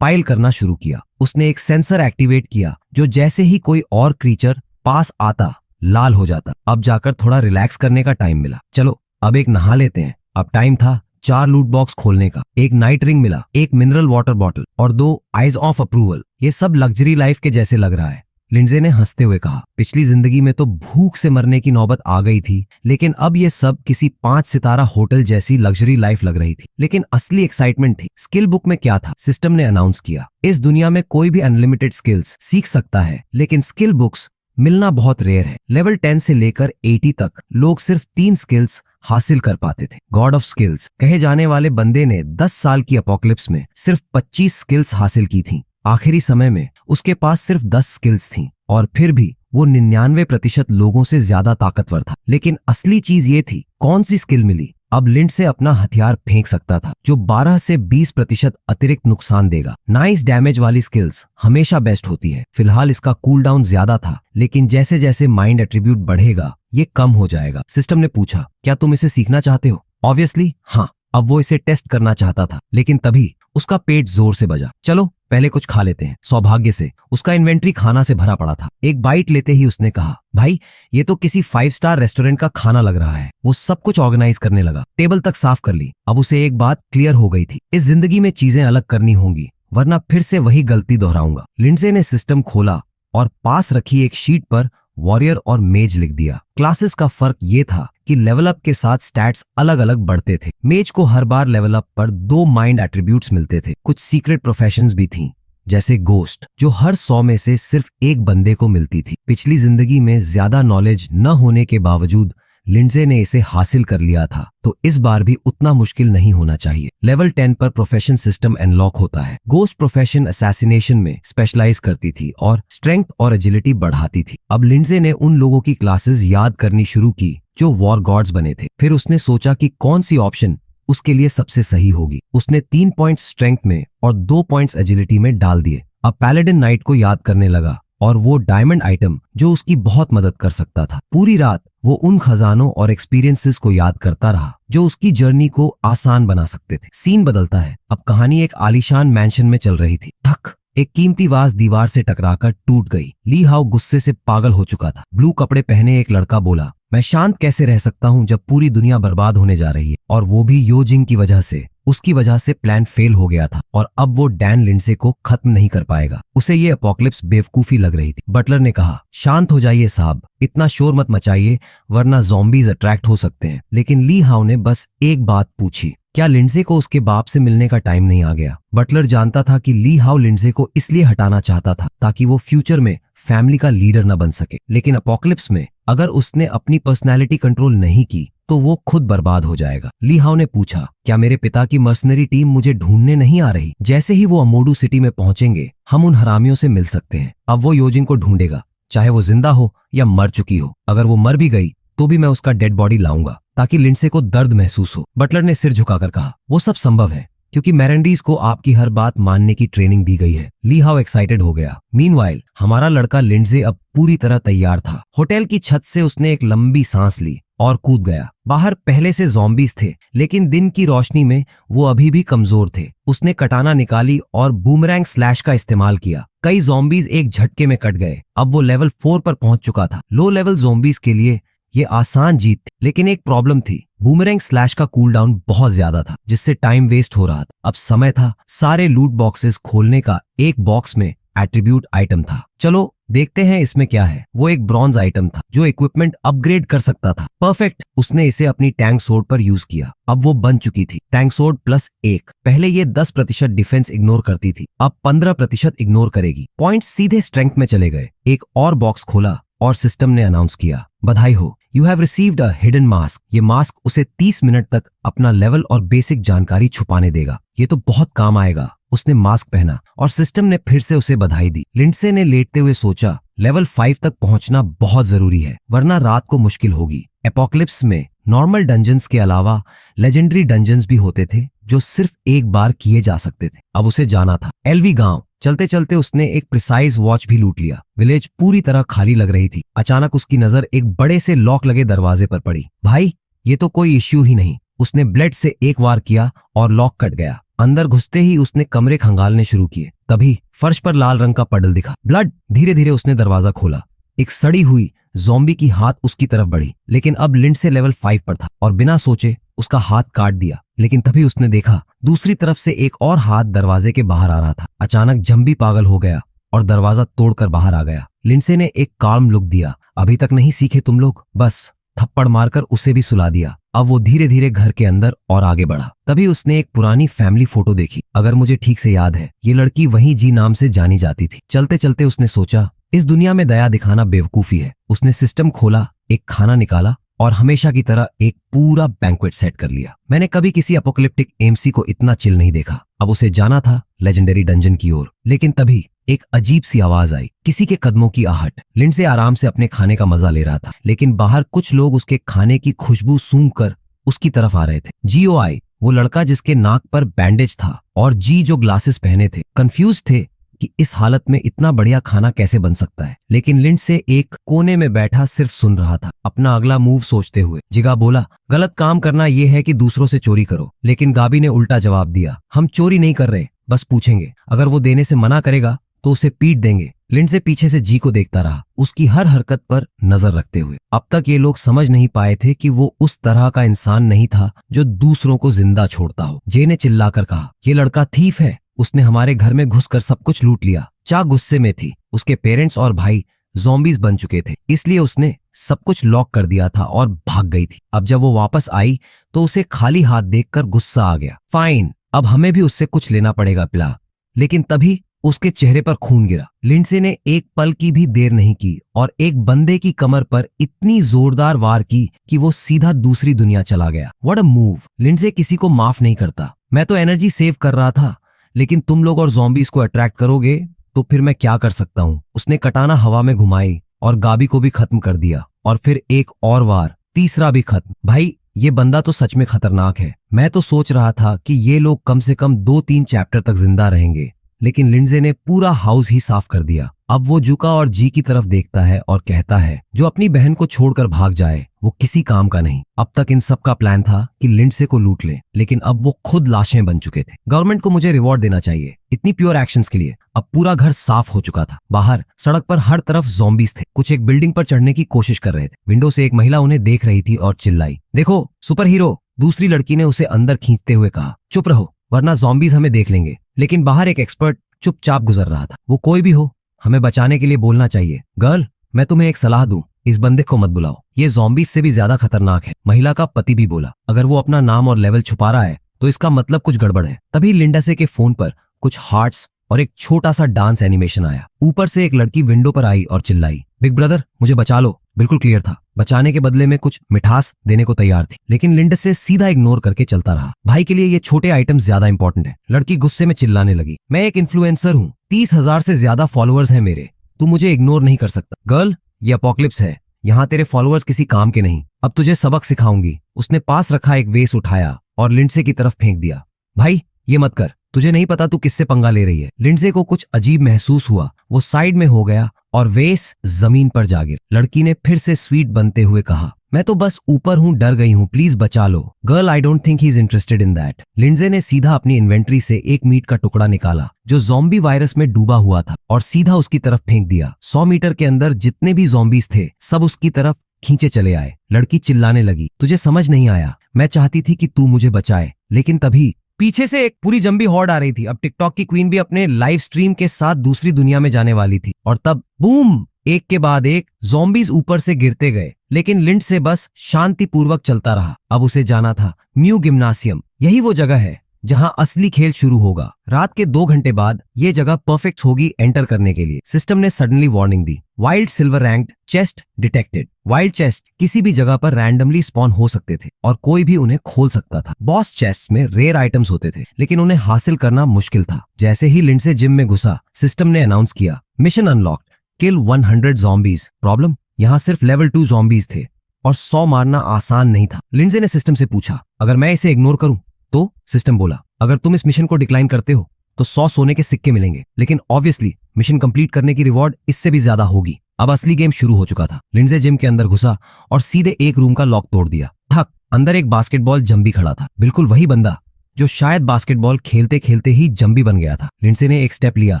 पाइल करना शुरू किया। उसने एक सेंसर एक्टिवेट किया जो जैसे ही कोई और क्रीचर पास आता लाल हो जाता। अब जाकर थोड़ा रिलैक्स करने का टाइम मिला। चलो अब एक नहा लेते हैं। अब टाइम था 4 लूट बॉक्स खोलने का। एक नाइट रिंग मिला, एक मिनरल वाटर बॉटल और 2 आइज ऑफ अप्रूवल। ये सब लग्जरी लाइफ के जैसे लग रहा है। लिंडजे ने हंसते हुए कहा, पिछली जिंदगी में तो भूख से मरने की नौबत आ गई थी, लेकिन अब ये सब किसी 5 सितारा होटल जैसी लग्जरी लाइफ लग रही थी। लेकिन असली एक्साइटमेंट थी स्किल बुक में क्या था। सिस्टम ने अनाउंस किया, इस दुनिया में कोई भी अनलिमिटेड स्किल्स सीख सकता है, लेकिन स्किल बुक्स मिलना बहुत रेयर है। लेवल 10 से लेकर 80 तक लोग सिर्फ 3 स्किल्स हासिल कर पाते थे। गॉड ऑफ स्किल्स कहे जाने वाले बंदे ने 10 साल की अपोकलिप्स में सिर्फ 25 स्किल्स हासिल की थी। आखिरी समय में उसके पास सिर्फ 10 स्किल्स थी और फिर भी वो 99% लोगों से ज्यादा ताकतवर था। लेकिन असली चीज ये थी, कौन सी स्किल मिली? अब लिंडसे अपना हथियार फेंक सकता था जो 12 से 20% अतिरिक्त नुकसान देगा। नाइस डैमेज वाली स्किल्स हमेशा बेस्ट होती है। फिलहाल इसका कूल डाउन ज्यादा था, लेकिन जैसे जैसे माइंड एट्रीब्यूट बढ़ेगा ये कम हो जाएगा। सिस्टम ने पूछा, क्या तुम इसे सीखना चाहते हो? ऑब्वियसली हाँ। अब वो इसे टेस्ट करना चाहता था, लेकिन तभी उसका पेट जोर से बजा। चलो पहले कुछ खा लेते हैं। सौभाग्य से उसका इन्वेंट्री खाना से भरा पड़ा था। एक बाइट लेते ही उसने कहा, भाई ये तो किसी 5 स्टार रेस्टोरेंट का खाना लग रहा है। वो सब कुछ ऑर्गेनाइज करने लगा, टेबल तक साफ कर ली। अब उसे एक बात क्लियर हो गई थी, इस जिंदगी में चीजें अलग करनी होंगी, वरना फिर से वही गलती दोहराऊंगा। लिंडसे ने सिस्टम खोला और पास रखी एक शीट पर वॉरियर और मेज लिख दिया। क्लासेस का फर्क ये था कि लेवल अप के साथ स्टैट्स अलग अलग बढ़ते थे। मेज को हर बार लेवल अप पर 2 माइंड एट्रीब्यूट्स मिलते थे। कुछ सीक्रेट प्रोफेशंस भी थीं, जैसे गोस्ट, जो हर 100 में से सिर्फ एक बंदे को मिलती थी। पिछली जिंदगी में ज्यादा नॉलेज न होने के बावजूद लिंडसे ने इसे हासिल कर लिया था, तो इस बार भी उतना मुश्किल नहीं होना चाहिए। लेवल 10 पर प्रोफेशन सिस्टम अनलॉक होता है। गोस्ट प्रोफेशन असैसिनेशन में स्पेशलाइज करती थी और स्ट्रेंथ और एजिलिटी बढ़ाती थी। अब लिंडसे ने उन लोगों की क्लासेस याद करनी शुरू की जो वॉर गॉड्स बने थे। फिर उसने सोचा कि कौन सी ऑप्शन उसके लिए सबसे सही होगी। उसने 3 पॉइंट्स स्ट्रेंथ में और 2 पॉइंट्स एजिलिटी में डाल दिए। अब पैलेडिन नाइट को याद करने लगा और वो डायमंड आइटम जो उसकी बहुत मदद कर सकता था। पूरी रात वो उन खजानों और एक्सपीरियंसेस को याद करता रहा जो उसकी जर्नी को आसान बना सकते थे। सीन बदलता है। अब कहानी एक आलीशान मैंशन में चल रही थी। धक, एक कीमती वाज दीवार से टकराकर टूट गई। ली हाउ गुस्से से पागल हो चुका था। ब्लू कपड़े पहने एक लड़का बोला, मैं शांत कैसे रह सकता हूँ जब पूरी दुनिया बर्बाद होने जा रही है, और वो भी योजिंग की वजह से। उसकी वजह से प्लान फेल हो गया था और अब वो डैन लिंडसे को खत्म नहीं कर पाएगा। उसे ये अपोकलिप्स बेवकूफी लग रही थी। बटलर ने कहा, शांत हो जाइए साहब, इतना शोर मत मचाइए वरना ज़ॉम्बीज अट्रैक्ट हो सकते हैं। लेकिन ली हाउ ने बस एक बात पूछी, क्या लिंडसे को उसके बाप से मिलने का टाइम नहीं आ गया? बटलर जानता था कि ली हाउ लिंडसे को इसलिए हटाना चाहता था ताकि वो फ्यूचर में फैमिली का लीडर न बन सके। लेकिन अपोकलिप्स में अगर उसने अपनी पर्सनैलिटी कंट्रोल नहीं की तो वो खुद बर्बाद हो जाएगा। ली हाउ ने पूछा, क्या मेरे पिता की मर्सनरी टीम मुझे ढूंढने नहीं आ रही? जैसे ही वो अमोडू सिटी में पहुंचेंगे हम उन हरामियों से मिल सकते हैं। अब वो योजिंग को ढूंढेगा, चाहे वो जिंदा हो या मर चुकी हो। अगर वो मर भी गई तो भी मैं उसका डेड बॉडी लाऊंगा ताकि लिंडसे को दर्द महसूस हो। बटलर ने सिर झुकाकर कहा, वो सब संभव है क्योंकि मैरेंडीज को आपकी हर बात मानने की ट्रेनिंग दी गई है। ली हाउ एक्साइटेड हो गया। मीनवाइल हमारा लड़का लिंडसे अब पूरी तरह तैयार था। होटल की छत से उसने एक लंबी सांस ली और कूद गया। बाहर पहले से ज़ॉम्बीज थे, लेकिन दिन की रोशनी में वो अभी भी कमजोर थे। उसने कटाना निकाली और बूमरैंग स्लैश का इस्तेमाल किया। कई ज़ॉम्बीज एक झटके में कट गए। अब वो लेवल 4 पर पहुंच चुका था। लो लेवल ज़ॉम्बीज के लिए ये आसान जीत थी, लेकिन एक प्रॉब्लम थी। बूमरैंग स्लैश का कूलडाउन बहुत ज्यादा था, जिससे टाइम वेस्ट हो रहा था। अब समय था सारे लूट बॉक्सेस खोलने का। एक बॉक्स में एट्रीब्यूट आइटम था। चलो देखते हैं इसमें क्या है। वो एक ब्रॉन्ज आइटम था जो इक्विपमेंट अपग्रेड कर सकता था। परफेक्ट। उसने इसे अपनी टैंक सोर्ड पर यूज किया। अब वो बन चुकी थी टैंक सोर्ड +1। पहले ये 10% डिफेंस इग्नोर करती थी, अब 15% इग्नोर करेगी। पॉइंट सीधे स्ट्रेंथ में चले गए। एक और बॉक्स खोला और सिस्टम ने अनाउंस किया, बधाई हो, you have received a hidden mask. ये मास्क उसे 30 मिनट तक अपना लेवल और बेसिक जानकारी छुपाने देगा। ये तो बहुत काम आएगा। उसने मास्क पहना और सिस्टम ने फिर से उसे बधाई दी। लिंडसे ने लेटते हुए सोचा, लेवल 5 तक पहुंचना बहुत जरूरी है वरना रात को मुश्किल होगी। एपोकलिप्स में नॉर्मल डंजन्स के अलावा लेजेंडरी डंजन्स भी होते थे जो सिर्फ एक बार किए जा सकते थे। अब उसे जाना था एलवी गांव। चलते चलते उसने एक प्रिसाइज वॉच भी लूट लिया। विलेज पूरी तरह खाली लग रही थी। अचानक उसकी नजर एक बड़े से लॉक लगे दरवाजे पर पड़ी। भाई ये तो कोई इश्यू ही नहीं। उसने ब्लेड से एक वार किया और लॉक कट गया। अंदर घुसते ही उसने कमरे खंगालने शुरू किए। तभी फर्श पर लाल रंग का पडल दिखा। ब्लड। धीरे धीरे उसने दरवाजा खोला। एक सड़ी हुई ज़ॉम्बी की हाथ उसकी तरफ बढ़ी, लेकिन अब लिंडसे लेवल 5 पर था और बिना सोचे उसका हाथ काट दिया। लेकिन तभी उसने देखा दूसरी तरफ से एक और हाथ दरवाजे के बाहर आ रहा था। अचानक जंबी पागल हो गया और दरवाजा तोड़कर बाहर आ गया। लिंडसे ने एक काल्म लुक दिया। अभी तक नहीं सीखे तुम लोग? बस थप्पड़ मारकर उसे भी सुला दिया। अब वो धीरे धीरे घर के अंदर और आगे बढ़ा। तभी उसने एक पुरानी फैमिली फोटो देखी। अगर मुझे ठीक से याद है, ये लड़की वही जी नाम से जानी जाती थी। चलते चलते उसने सोचा, इस दुनिया में दया दिखाना बेवकूफी है। उसने सिस्टम खोला, एक खाना निकाला और हमेशा की तरह एक पूरा बैंक्वेट सेट कर लिया। मैंने कभी किसी अपोकलिप्टिक एमसी को इतना चिल नहीं देखा। अब उसे जाना था लेजेंडरी डंजन की ओर। लेकिन तभी एक अजीब सी आवाज आई, किसी के कदमों की आहट। लिंडसे आराम से अपने खाने का मजा ले रहा था, लेकिन बाहर कुछ लोग उसके खाने की खुशबू सूंघकर उसकी तरफ आ रहे थे। जीओ आई, वो लड़का जिसके नाक पर बैंडेज था, और जी जो ग्लासेस पहने थे, कंफ्यूज थे कि इस हालत में इतना बढ़िया खाना कैसे बन सकता है। लेकिन लिंडसे एक कोने में बैठा सिर्फ सुन रहा था, अपना अगला मूव सोचते हुए। जिगा बोला, गलत काम करना यह है कि दूसरों से चोरी करो। लेकिन गाबी ने उल्टा जवाब दिया, हम चोरी नहीं कर रहे, बस पूछेंगे। अगर वो देने से मना करेगा तो उसे पीट देंगे। लिंडसे पीछे से जी को देखता रहा, उसकी हर हरकत पर नजर रखते हुए। अब तक ये लोग समझ नहीं पाए थे कि वो उस तरह का इंसान नहीं था जो दूसरों को जिंदा छोड़ता हो। जे ने चिल्लाकर कहा, ये लड़का थीफ है, उसने हमारे घर में घुसकर सब कुछ लूट लिया। चा गुस्से में थी। उसके पेरेंट्स और भाई ज़ॉम्बीज बन चुके थे, इसलिए उसने सब कुछ लॉक कर दिया था और भाग गई थी। अब जब वो वापस आई तो उसे खाली हाथ देखकर गुस्सा आ गया। फाइन, अब हमें भी उससे कुछ लेना पड़ेगा पिला। लेकिन तभी उसके चेहरे पर खून गिरा। लिंडसे ने एक पल की भी देर नहीं की और एक बंदे की कमर पर इतनी जोरदार वार की कि वो सीधा दूसरी दुनिया चला गया। What a move! लिंडसे किसी को माफ नहीं करता। मैं तो एनर्जी सेव कर रहा था, लेकिन तुम लोग और ज़ॉम्बीज को अट्रैक्ट करोगे तो फिर मैं क्या कर सकता हूँ। उसने कटाना हवा में घुमाई और गाबी को भी खत्म कर दिया, और फिर एक और वार, तीसरा भी खत्म। भाई, ये बंदा तो सच में खतरनाक है। मैं तो सोच रहा था कि ये लोग कम से कम 2-3 चैप्टर तक जिंदा रहेंगे, लेकिन लिंडसे ने पूरा हाउस ही साफ कर दिया। अब वो जुका और जी की तरफ देखता है और कहता है, जो अपनी बहन को छोड़कर भाग जाए वो किसी काम का नहीं। अब तक इन सब का प्लान था कि लिंडसे को लूट ले, लेकिन अब वो खुद लाशें बन चुके थे। गवर्नमेंट को मुझे रिवॉर्ड देना चाहिए इतनी प्योर एक्शंस के लिए। अब पूरा घर साफ हो चुका था। बाहर सड़क पर हर तरफ ज़ॉम्बीज थे। कुछ एक बिल्डिंग पर चढ़ने की कोशिश कर रहे थे। विंडो से एक महिला उन्हें देख रही थी और चिल्लाई, देखो सुपर हीरो। दूसरी लड़की ने उसे अंदर खींचते हुए कहा, चुप रहो वरना ज़ॉम्बीज हमें देख लेंगे। लेकिन बाहर एक एक्सपर्ट चुपचाप गुजर रहा था। वो कोई भी हो, हमें बचाने के लिए बोलना चाहिए। गर्ल, मैं तुम्हें एक सलाह दूं, इस बंदे को मत बुलाओ, ये ज़ॉम्बीज से भी ज्यादा खतरनाक है। महिला का पति भी बोला, अगर वो अपना नाम और लेवल छुपा रहा है तो इसका मतलब कुछ गड़बड़ है। तभी लिंडसे के फोन पर कुछ हार्ट्स और एक छोटा सा डांस एनिमेशन आया। ऊपर से एक लड़की विंडो पर आई और चिल्लाई, बिग ब्रदर मुझे बचा लो। बिल्कुल क्लियर था, बचाने के बदले में कुछ मिठास देने को तैयार थी, लेकिन लिंडसे सीधा इग्नोर करके चलता रहा। भाई के लिए ये छोटे आइटम्स ज्यादा इंपॉर्टेंट है। लड़की गुस्से में चिल्लाने लगी, मैं एक इन्फ्लुएंसर हूँ, 30,000 से ज्यादा फॉलोअर्स हैं मेरे, तू मुझे इग्नोर नहीं कर सकता। गर्ल, ये अपोकलिप्स है, यहाँ तेरे फॉलोअर्स किसी काम के नहीं। अब तुझे सबक सिखाऊंगी। उसने पास रखा एक वेस उठाया और लिंडसे की तरफ फेंक दिया। भाई ये मत कर, तुझे नहीं पता तू किससे पंगा ले रही है। लिंडसे को कुछ अजीब महसूस हुआ। वो साइड में हो गया और वेस जमीन पर जा गिर। लड़की ने फिर से स्वीट बनते हुए कहा, मैं तो बस ऊपर हूँ, डर गई हूँ, प्लीज बचा लो। Girl, I don't think he is interested in that. Lindsay ने सीधा अपनी इन्वेंट्री से एक मीट का टुकड़ा निकाला जो ज़ॉम्बी वायरस में डूबा हुआ था और सीधा उसकी तरफ फेंक दिया। 100 मीटर के अंदर जितने भी ज़ॉम्बीज थे सब उसकी तरफ खींचे चले आए। लड़की चिल्लाने लगी, तुझे समझ नहीं आया, मैं चाहती थी कि तू मुझे बचाए। लेकिन तभी पीछे से एक पूरी जंबी हॉर्ड आ रही थी। अब टिकटॉक की क्वीन भी अपने लाइव स्ट्रीम के साथ दूसरी दुनिया में जाने वाली थी, और तब बूम, एक के बाद एक ज़ॉम्बीज ऊपर से गिरते गए। लेकिन लिंडसे बस शांतिपूर्वक चलता रहा। अब उसे जाना था म्यू गिम्नासियम। यही वो जगह है जहां असली खेल शुरू होगा। रात के 2 घंटे बाद ये जगह परफेक्ट होगी एंटर करने के लिए। सिस्टम ने सडनली वार्निंग दी, wild silver ranked chest detected. Wild chest किसी भी जगह पर रैंडमली स्पॉन हो सकते थे और कोई भी उन्हें खोल सकता था। बॉस चेस्ट में रेयर आइटम्स होते थे, लेकिन उन्हें हासिल करना मुश्किल था। जैसे ही लिंडसे जिम में घुसा, सिस्टम ने अनाउंस किया, मिशन अनलॉक्ड, किल 100 ज़ॉम्बीज। प्रॉब्लम, यहाँ सिर्फ लेवल 2 ज़ॉम्बीज थे और 100 मारना आसान नहीं था। लिंडसे ने सिस्टम से पूछा, अगर मैं इसे इग्नोर करूं तो? सिस्टम बोला, अगर तुम इस मिशन को डिक्लाइन करते हो तो 100 सोने के सिक्के मिलेंगे, लेकिन ऑब्वियसली मिशन कंप्लीट करने की रिवॉर्ड इससे भी ज्यादा होगी। अब असली गेम शुरू हो चुका था। लिंडसे जिम के अंदर घुसा और सीधे एक रूम का लॉक तोड़ दिया। थक, अंदर एक बास्केटबॉल जंबी खड़ा था, बिल्कुल वही बंदा जो शायद बास्केटबॉल खेलते खेलते ही जंबी बन गया था। लिंडसे ने एक स्टेप लिया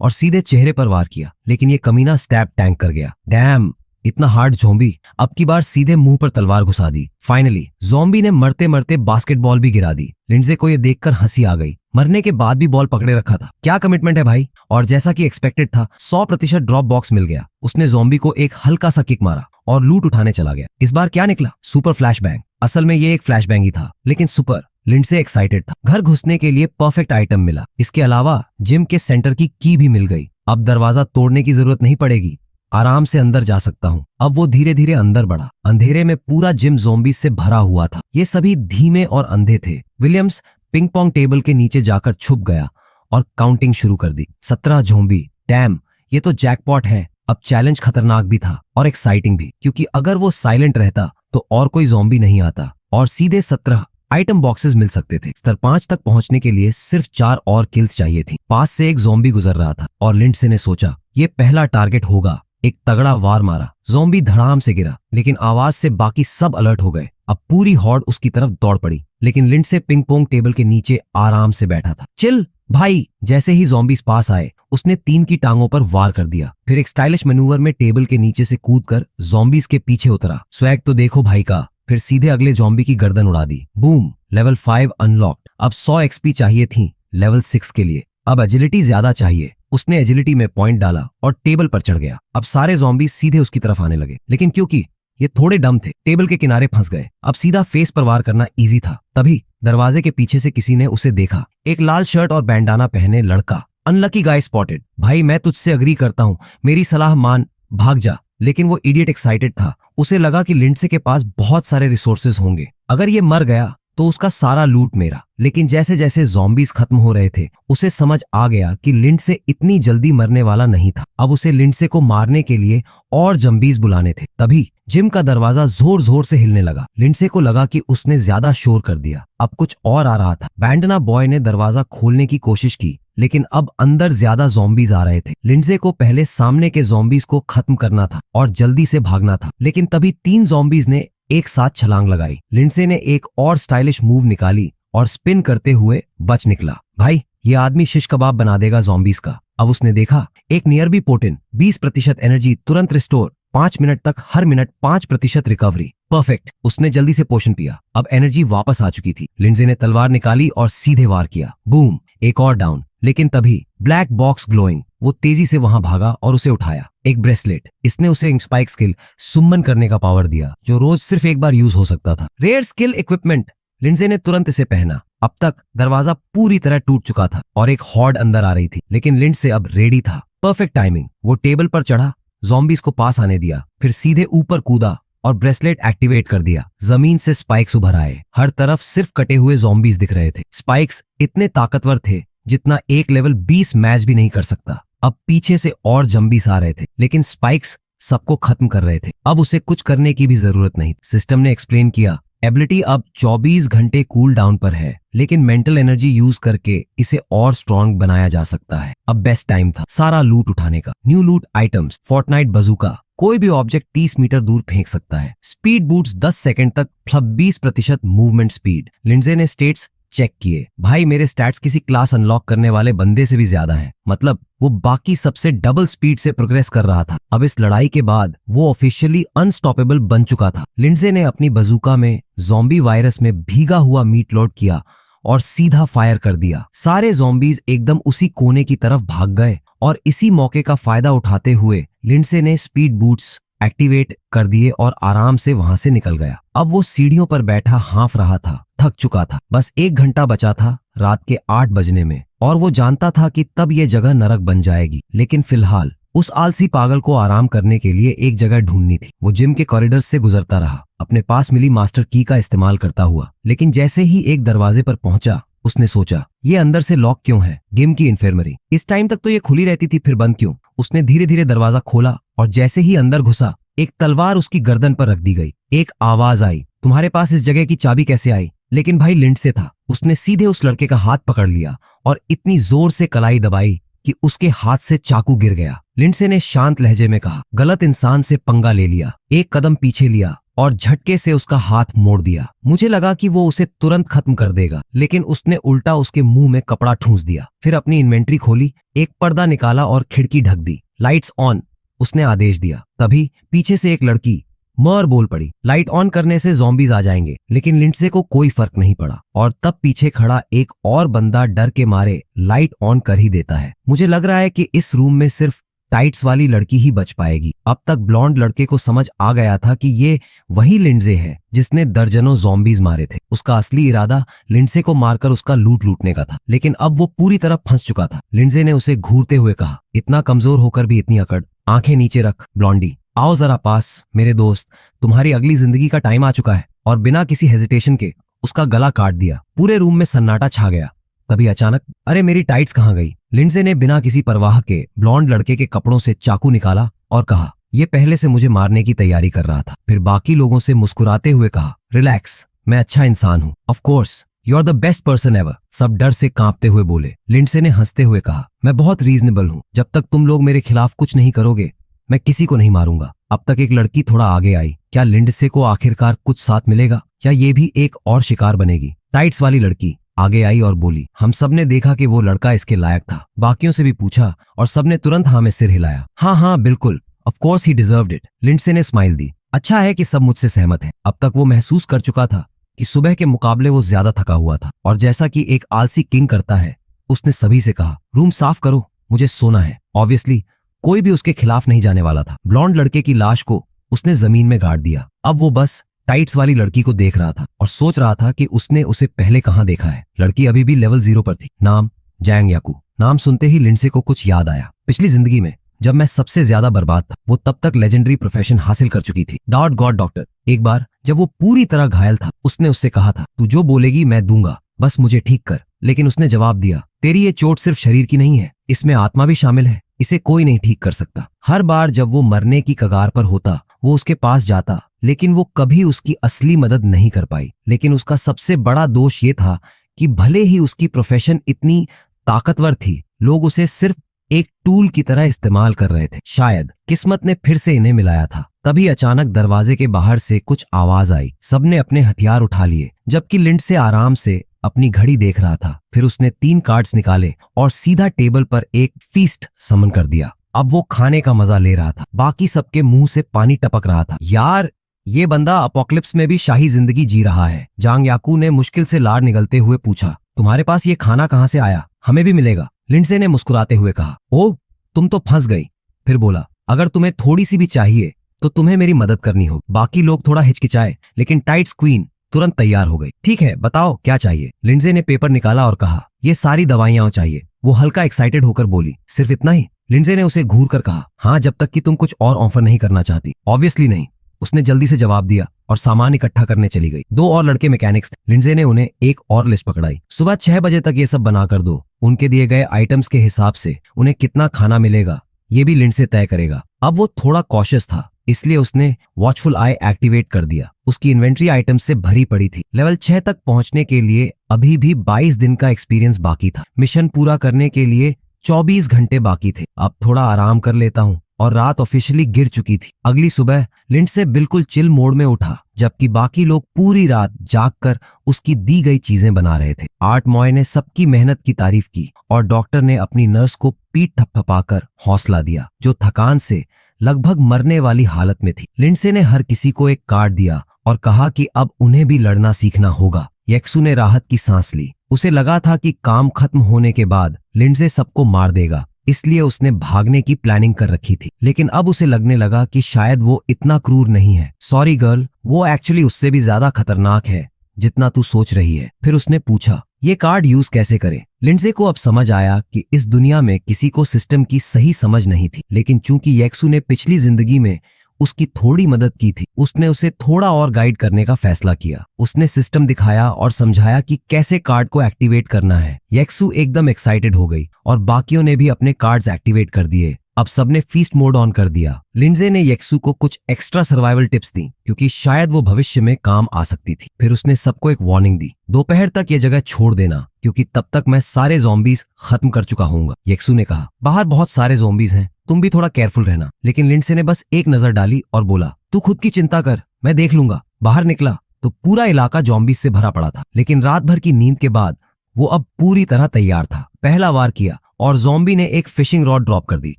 और सीधे चेहरे पर वार किया, लेकिन ये कमीना स्टैब टैंक कर गया। डैम, इतना हार्ड ज़ॉम्बी, अब की बार सीधे मुंह पर तलवार घुसा दी। फाइनली ज़ॉम्बी ने मरते मरते बास्केटबॉल भी गिरा दी। लिंडसे को ये देखकर हंसी आ गई, मरने के बाद भी बॉल पकड़े रखा था, क्या कमिटमेंट है भाई। और जैसा कि एक्सपेक्टेड था 100% ड्रॉप बॉक्स मिल गया। उसने ज़ॉम्बी को एक हल्का सा किक मारा और लूट उठाने चला गया। इस बार क्या निकला? Super flash bang. असल में ये एक फ्लैश बैंग ही था, लेकिन सुपर। लिंडसे एक्साइटेड था, घर घुसने के लिए परफेक्ट आइटम मिला। इसके अलावा जिम के सेंटर की भी मिल गई। अब दरवाजा तोड़ने की जरूरत नहीं पड़ेगी, आराम से अंदर जा सकता हूँ। अब वो धीरे धीरे अंदर बढ़ा। अंधेरे में पूरा जिम ज़ॉम्बी से भरा हुआ था। ये सभी धीमे और अंधे थे। विलियम्स पिंग पोंग टेबल के नीचे जाकर छुप गया और काउंटिंग शुरू कर दी। 17 ज़ॉम्बी। डैम, ये तो जैकपॉट है। अब चैलेंज खतरनाक भी था और एक्साइटिंग भी, क्योंकि अगर वो साइलेंट रहता तो और कोई ज़ॉम्बी नहीं आता और सीधे 17 आइटम बॉक्सेस मिल सकते थे। स्तर 5 तक पहुंचने के लिए सिर्फ 4 और किल्स चाहिए थी। पास से एक ज़ॉम्बी गुजर रहा था और लिंडसे ने सोचा ये पहला टारगेट होगा। एक तगड़ा वार मारा, ज़ॉम्बी धड़ाम से गिरा, लेकिन आवाज से बाकी सब अलर्ट हो गए। अब पूरी हॉर्ड उसकी तरफ दौड़ पड़ी, लेकिन लिंडसे पिंग पोंग टेबल के नीचे आराम से बैठा था। चिल भाई। जैसे ही ज़ॉम्बीज पास आए उसने 3 की टांगों पर वार कर दिया, फिर एक स्टाइलिश मैनूवर में टेबल के नीचे से कूदकर ज़ॉम्बीज के पीछे उतरा। स्वैग तो देखो भाई का। फिर सीधे अगले ज़ॉम्बी की गर्दन उड़ा दी। Boom, level 5 unlocked. अब 100 एक्सपी चाहिए थी लेवल 6 के लिए। अब एजिलिटी ज्यादा चाहिए। उसने एजिलिटी में पॉइंट डाला और टेबल पर चढ़ गया। अब सारे ज़ॉम्बी सीधे उसकी तरफ आने लगे, लेकिन क्योंकि ये थोड़े डम थे, टेबल के किनारे फंस गए। अब सीधा फेस पर वार करना इजी था। तभी दरवाजे के पीछे से किसी ने उसे देखा। एक लाल शर्ट और बैंडाना पहने लड़का। अनलकी गाय स्पॉटेड। भाई मैं तुझसे अग्री करता हूँ, मेरी सलाह मान, भाग जा। लेकिन वो इडियट एक्साइटेड था। उसे लगा कि लिंडसे के पास बहुत सारे रिसोर्सेज होंगे, अगर ये मर गया तो उसका सारा लूट मेरा। लेकिन जैसे जैसे ज़ॉम्बीज खत्म हो रहे थे उसे समझ आ गया कि लिंडसे इतनी जल्दी मरने वाला नहीं था। अब उसे लिंडसे को मारने के लिए और ज़ॉम्बीज बुलाने थे। तभी जिम का दरवाजा जोर जोर से हिलने लगा। लिंडसे को लगा कि उसने ज्यादा शोर कर दिया। अब कुछ और आ रहा था। बैंडना बॉय ने दरवाजा खोलने की कोशिश की, लेकिन अब अंदर ज्यादा ज़ॉम्बीज आ रहे थे। लिंडसे को पहले सामने के ज़ॉम्बीज को खत्म करना था और जल्दी से भागना था। लेकिन तभी 3 ज़ॉम्बीज ने एक साथ छलांग लगाई। लिंडसे ने एक और स्टाइलिश मूव निकाली और स्पिन करते हुए बच निकला। भाई ये आदमी शिश कबाब बना देगा ज़ॉम्बीज का। अब उसने देखा एक नियरबी पोटिन, 20% एनर्जी तुरंत रिस्टोर, 5 मिनट तक हर मिनट 5% रिकवरी। परफेक्ट। उसने जल्दी से पोशन पिया। अब एनर्जी वापस आ चुकी थी। लिंडसे ने तलवार निकाली और सीधे वार किया। बूम, एक और डाउन। लेकिन तभी ब्लैक बॉक्स ग्लोइंग। वो तेजी से वहां भागा और उसे उठाया। एक ब्रेसलेट। इसने उसे स्पाइक स्किल सुम्मन करने का पावर दिया, जो रोज सिर्फ एक बार यूज हो सकता था। Rare skill equipment. लिंडसे ने तुरंत इसे पहना। अब तक दरवाजा पूरी तरह टूट चुका था और एक हॉर्ड अंदर आ रही थी, लेकिन लिंडसे अब रेडी था। Perfect timing. वो टेबल पर चढ़ा, ज़ॉम्बीज को पास आने दिया, फिर सीधे ऊपर कूदा और ब्रेसलेट एक्टिवेट कर दिया। जमीन से स्पाइक्स उभर आए। हर तरफ सिर्फ कटे हुए ज़ॉम्बीज दिख रहे थे। स्पाइक्स इतने ताकतवर थे जितना एक लेवल 20 मैच भी नहीं कर सकता। अब पीछे से और ज़ॉम्बीज आ रहे थे, लेकिन स्पाइक्स सबको खत्म कर रहे थे। अब उसे कुछ करने की भी जरूरत नहीं। सिस्टम ने एक्सप्लेन किया, एबिलिटी अब 24 घंटे कूल डाउन पर है, लेकिन मेंटल एनर्जी यूज करके इसे और स्ट्रॉन्ग बनाया जा सकता है। अब बेस्ट टाइम था सारा लूट उठाने का। न्यू लूट आइटम्स, फोर्टनाइट बजूका, कोई भी ऑब्जेक्ट 30 मीटर दूर फेंक सकता है। स्पीड बूट्स 10 सेकंड तक 26% मूवमेंट स्पीड। लिंडसे ने स्टेट्स चेक किए। भाई मेरे स्टैट्स किसी क्लास अनलॉक करने वाले बंदे से भी ज्यादा हैं। मतलब वो बाकी सबसे डबल स्पीड से प्रोग्रेस कर रहा था। अब इस लड़ाई के बाद वो ऑफिशियली अनस्टॉपेबल बन चुका था। लिंडसे ने अपनी बजूका में ज़ॉम्बी वायरस में भीगा हुआ मीट लोड किया और सीधा फायर कर दिया। सारे ज़ॉम्बीज एकदम उसी कोने की तरफ भाग गए और इसी मौके का फायदा उठाते हुए लिंडसे ने स्पीड बूट्स एक्टिवेट कर दिए और आराम से वहां से निकल गया। अब वो सीढ़ियों पर बैठा हाँफ रहा था, थक चुका था। बस 1 घंटा बचा था रात के 8 बजने में और वो जानता था कि तब ये जगह नरक बन जाएगी। लेकिन फिलहाल उस आलसी पागल को आराम करने के लिए एक जगह ढूंढनी थी। वो जिम के कॉरिडोर से गुजरता रहा, अपने पास मिली मास्टर की का इस्तेमाल करता हुआ। लेकिन जैसे ही एक दरवाजे पर पहुंचा उसने सोचा, ये अंदर से लॉक क्यों है? जिम की इन्फर्मरी। इस टाइम तक तो ये खुली रहती थी, फिर बंद क्यों? उसने धीरे धीरे दरवाजा खोला और जैसे ही अंदर घुसा एक तलवार उसकी गर्दन पर रख दी गई। एक आवाज आई, तुम्हारे पास इस जगह की चाबी कैसे आई? लेकिन भाई लिंडसे था। उसने सीधे उस लड़के का हाथ पकड़ लिया और इतनी जोर से कलाई दबाई कि उसके हाथ से चाकू गिर गया। लिंडसे ने शांत लहजे में कहा, गलत इंसान से पंगा ले लिया। एक कदम पीछे लिया और झटके से उसका हाथ मोड़ दिया। मुझे लगा कि वो उसे तुरंत खत्म कर देगा, लेकिन उसने उल्टा उसके मुंह में कपड़ा ठूंस दिया। फिर अपनी इन्वेंट्री खोली, एक पर्दा निकाला और खिड़की ढक दी। Lights on. उसने आदेश दिया। तभी पीछे से एक लड़की मर बोल पड़ी, लाइट ऑन करने से ज़ॉम्बीज आ जाएंगे। लेकिन लिंडसे को कोई फर्क नहीं पड़ा और तब पीछे खड़ा एक और बंदा डर के मारे लाइट ऑन कर ही देता है। मुझे लग रहा है कि इस रूम में सिर्फ टाइट्स वाली लड़की ही बच पाएगी। अब तक ब्लॉन्ड लड़के को समझ आ गया था कि ये वही लिंडसे है जिसने दर्जनों ज़ॉम्बीज मारे थे। उसका असली इरादा लिंडसे को मारकर उसका लूट लूटने का था, लेकिन अब वो पूरी तरह फंस चुका था। लिंडसे ने उसे घूरते हुए कहा, इतना कमजोर होकर भी इतनी अकड़, आंखें नीचे रख ब्लॉन्डी, आओ जरा पास मेरे दोस्त, तुम्हारी अगली जिंदगी का टाइम आ चुका है। और बिना किसी हेजिटेशन के उसका गला काट दिया। पूरे रूम में सन्नाटा छा गया। तभी अचानक, अरे मेरी टाइट्स कहाँ गई? लिंडसे ने बिना किसी परवाह के ब्लॉन्ड लड़के के कपड़ों से चाकू निकाला और कहा, ये पहले से मुझे मारने की तैयारी कर रहा था। फिर बाकी लोगों से मुस्कुराते हुए कहा, रिलैक्स, मैं अच्छा इंसान हूँ। Of course you are the best person ever. सब डर से कांपते हुए बोले। लिंडसे ने हंसते हुए कहा, मैं बहुत रीजनेबल हूँ। जब तक तुम लोग मेरे खिलाफ कुछ नहीं करोगे मैं किसी को नहीं मारूंगा। अब तक एक लड़की थोड़ा आगे आई। क्या लिंडसे को आखिरकार कुछ साथ मिलेगा या ये भी एक और शिकार बनेगी? टाइट्स वाली लड़की आगे आई और बोली, हम सब ने देखा कि वो लड़का इसके लायक था। बाकियों से भी पूछा और सबने तुरंत हाँ में सिर हिलाया। हाँ हाँ बिल्कुल, of course he deserved it. Lindsay ने स्माइल दी। अच्छा है कि सब मुझसे सहमत हैं। अब तक वो महसूस कर चुका था कि सुबह के मुकाबले वो ज्यादा थका हुआ था और जैसा कि एक आलसी किंग करता है, उसने सभी से कहा, रूम साफ करो, मुझे सोना है। ऑब्वियसली कोई भी उसके खिलाफ नहीं जाने वाला था। ब्लॉन्ड लड़के की लाश को उसने जमीन में गाड़ दिया। अब वो बस टाइट्स वाली लड़की को देख रहा था और सोच रहा था कि उसने उसे पहले कहाँ देखा है। लड़की अभी भी लेवल 0 पर थी। नाम जैंग याकू। नाम सुनते ही लिंडसे को कुछ याद आया। पिछली जिंदगी में जब मैं सबसे ज्यादा बर्बाद था, वो तब तक लेजेंडरी प्रोफेशन हासिल कर चुकी थी, डॉट गॉड डॉक्टर। एक बार जब वो पूरी तरह घायल था, उसने उससे कहा था, तू जो बोलेगी मैं दूंगा, बस मुझे ठीक कर। लेकिन उसने जवाब दिया, तेरी ये चोट सिर्फ शरीर की नहीं है, इसमें आत्मा भी शामिल है, इसे कोई नहीं ठीक कर सकता। हर बार जब वो मरने की कगार पर होता, वो उसके पास जाता, लेकिन वो कभी उसकी असली मदद नहीं कर पाई। लेकिन उसका सबसे बड़ा दोष ये था कि भले ही उसकी प्रोफेशन इतनी ताकतवर थी, लोग उसे सिर्फ एक टूल की तरह इस्तेमाल कर रहे थे। शायद किस्मत ने फिर से इन्हें मिलाया था। तभी अचानक दरवाजे के बाहर से कुछ आवाज आई। सबने अपने हथियार उठा लिए, जबकि लिंडसे आराम से अपनी घड़ी देख रहा था। फिर उसने 3 कार्ड्स निकाले और सीधा टेबल पर एक फीस्ट समन कर दिया। अब वो खाने का मजा ले रहा था। बाकी सबके मुंह से पानी टपक रहा था। यार, ये बंदा अपोक्लिप्स में भी शाही जिंदगी जी रहा है। जांग याकू ने मुश्किल से लार निगलते हुए पूछा, तुम्हारे पास ये खाना कहाँ से आया? हमें भी मिलेगा। लिंडसे ने मुस्कुराते हुए कहा, ओ तुम तो फंस गई। फिर बोला, अगर तुम्हें थोड़ी सी भी चाहिए तो तुम्हें मेरी मदद करनी होगी। बाकी लोग थोड़ा हिचकिचाए, लेकिन टाइट्स क्वीन तुरंत तैयार हो गई। ठीक है, बताओ क्या चाहिए? लिंडसे ने पेपर निकाला और कहा, ये सारी दवाइयां चाहिए। वो हल्का एक्साइटेड होकर बोली, सिर्फ इतना ही? लिंडसे ने उसे घूर कर कहा, हाँ, जब तक कि तुम कुछ और ऑफर नहीं करना चाहती। ऑब्वियसली नहीं, उसने जल्दी से जवाब दिया और सामान इकट्ठा करने चली गई। 2 और लड़के मैकेनिक्स थे। लिंडसे ने उन्हें एक और लिस्ट पकड़ाई। सुबह 6 बजे तक ये सब बना कर दो। उनके दिए गए आइटम्स के हिसाब से उन्हें कितना खाना मिलेगा ये भी लिंडसे तय करेगा। अब वो थोड़ा कॉशियस था, इसलिए उसने वॉचफुल आई एक्टिवेट कर दिया। उसकी इन्वेंट्री आइटम्स से भरी पड़ी थी। लेवल 6 तक पहुंचने के लिए अभी भी 22 दिन का एक्सपीरियंस बाकी था। मिशन पूरा करने के लिए 24 घंटे बाकी थे। अब थोड़ा आराम कर लेता हूँ। और रात ऑफिशियली गिर चुकी थी। अगली सुबह लिंडसे बिल्कुल चिल मोड में उठा, जबकि बाकी लोग पूरी रात जागकर उसकी दी गई चीजें बना रहे थे। आर्ट मॉय ने सबकी मेहनत की तारीफ की और डॉक्टर ने अपनी नर्स को पीठ थपथपाकर हौसला दिया, जो थकान से लगभग मरने वाली हालत में थी। लिंडसे ने हर किसी को एक कार्ड दिया और कहा कि अब उन्हें भी लड़ना सीखना होगा। यक्सू ने राहत की सांस ली। उसे लगा था कि काम खत्म होने के बाद लिंडसे सबको मार देगा, इसलिए उसने भागने की प्लानिंग कर रखी थी। लेकिन अब उसे लगने लगा कि शायद वो इतना क्रूर नहीं है। सॉरी गर्ल, वो एक्चुअली उससे भी ज्यादा खतरनाक है जितना तू सोच रही है। फिर उसने पूछा, ये कार्ड यूज कैसे करें? लिंडसे को अब समझ आया कि इस दुनिया में किसी को सिस्टम की सही समझ नहीं थी, लेकिन चूंकि यक्सू ने पिछली जिंदगी में उसकी थोड़ी मदद की थी, उसने उसे थोड़ा और गाइड करने का फैसला किया। उसने सिस्टम दिखाया और समझाया कि कैसे कार्ड को एक्टिवेट करना है। यक्सू एकदम एक्साइटेड हो गई और बाकियों ने भी अपने कार्ड्स एक्टिवेट कर दिए। अब सबने फीस्ट मोड ऑन कर दिया। लिंडसे ने यक्सू को कुछ एक्स्ट्रा सर्वाइवल टिप्स दी, क्योंकि शायद वो भविष्य में काम आ सकती थी। फिर उसने सबको एक वार्निंग दी, दोपहर तक ये जगह छोड़ देना, क्योंकि तब तक मैं सारे ज़ॉम्बीज खत्म कर चुका हूँगा। यक्सू ने कहा, बाहर बहुत सारे ज़ॉम्बीज हैं, तुम भी थोड़ा केयरफुल रहना। लेकिन लिंडसे ने बस एक नजर डाली और बोला, तू खुद की चिंता कर, मैं देख लूंगा। बाहर निकला तो पूरा इलाका ज़ॉम्बीज से भरा पड़ा था, लेकिन रात भर की नींद के बाद वो अब पूरी तरह तैयार था। पहला वार किया और ज़ॉम्बी ने एक फिशिंग रॉड ड्रॉप कर दी।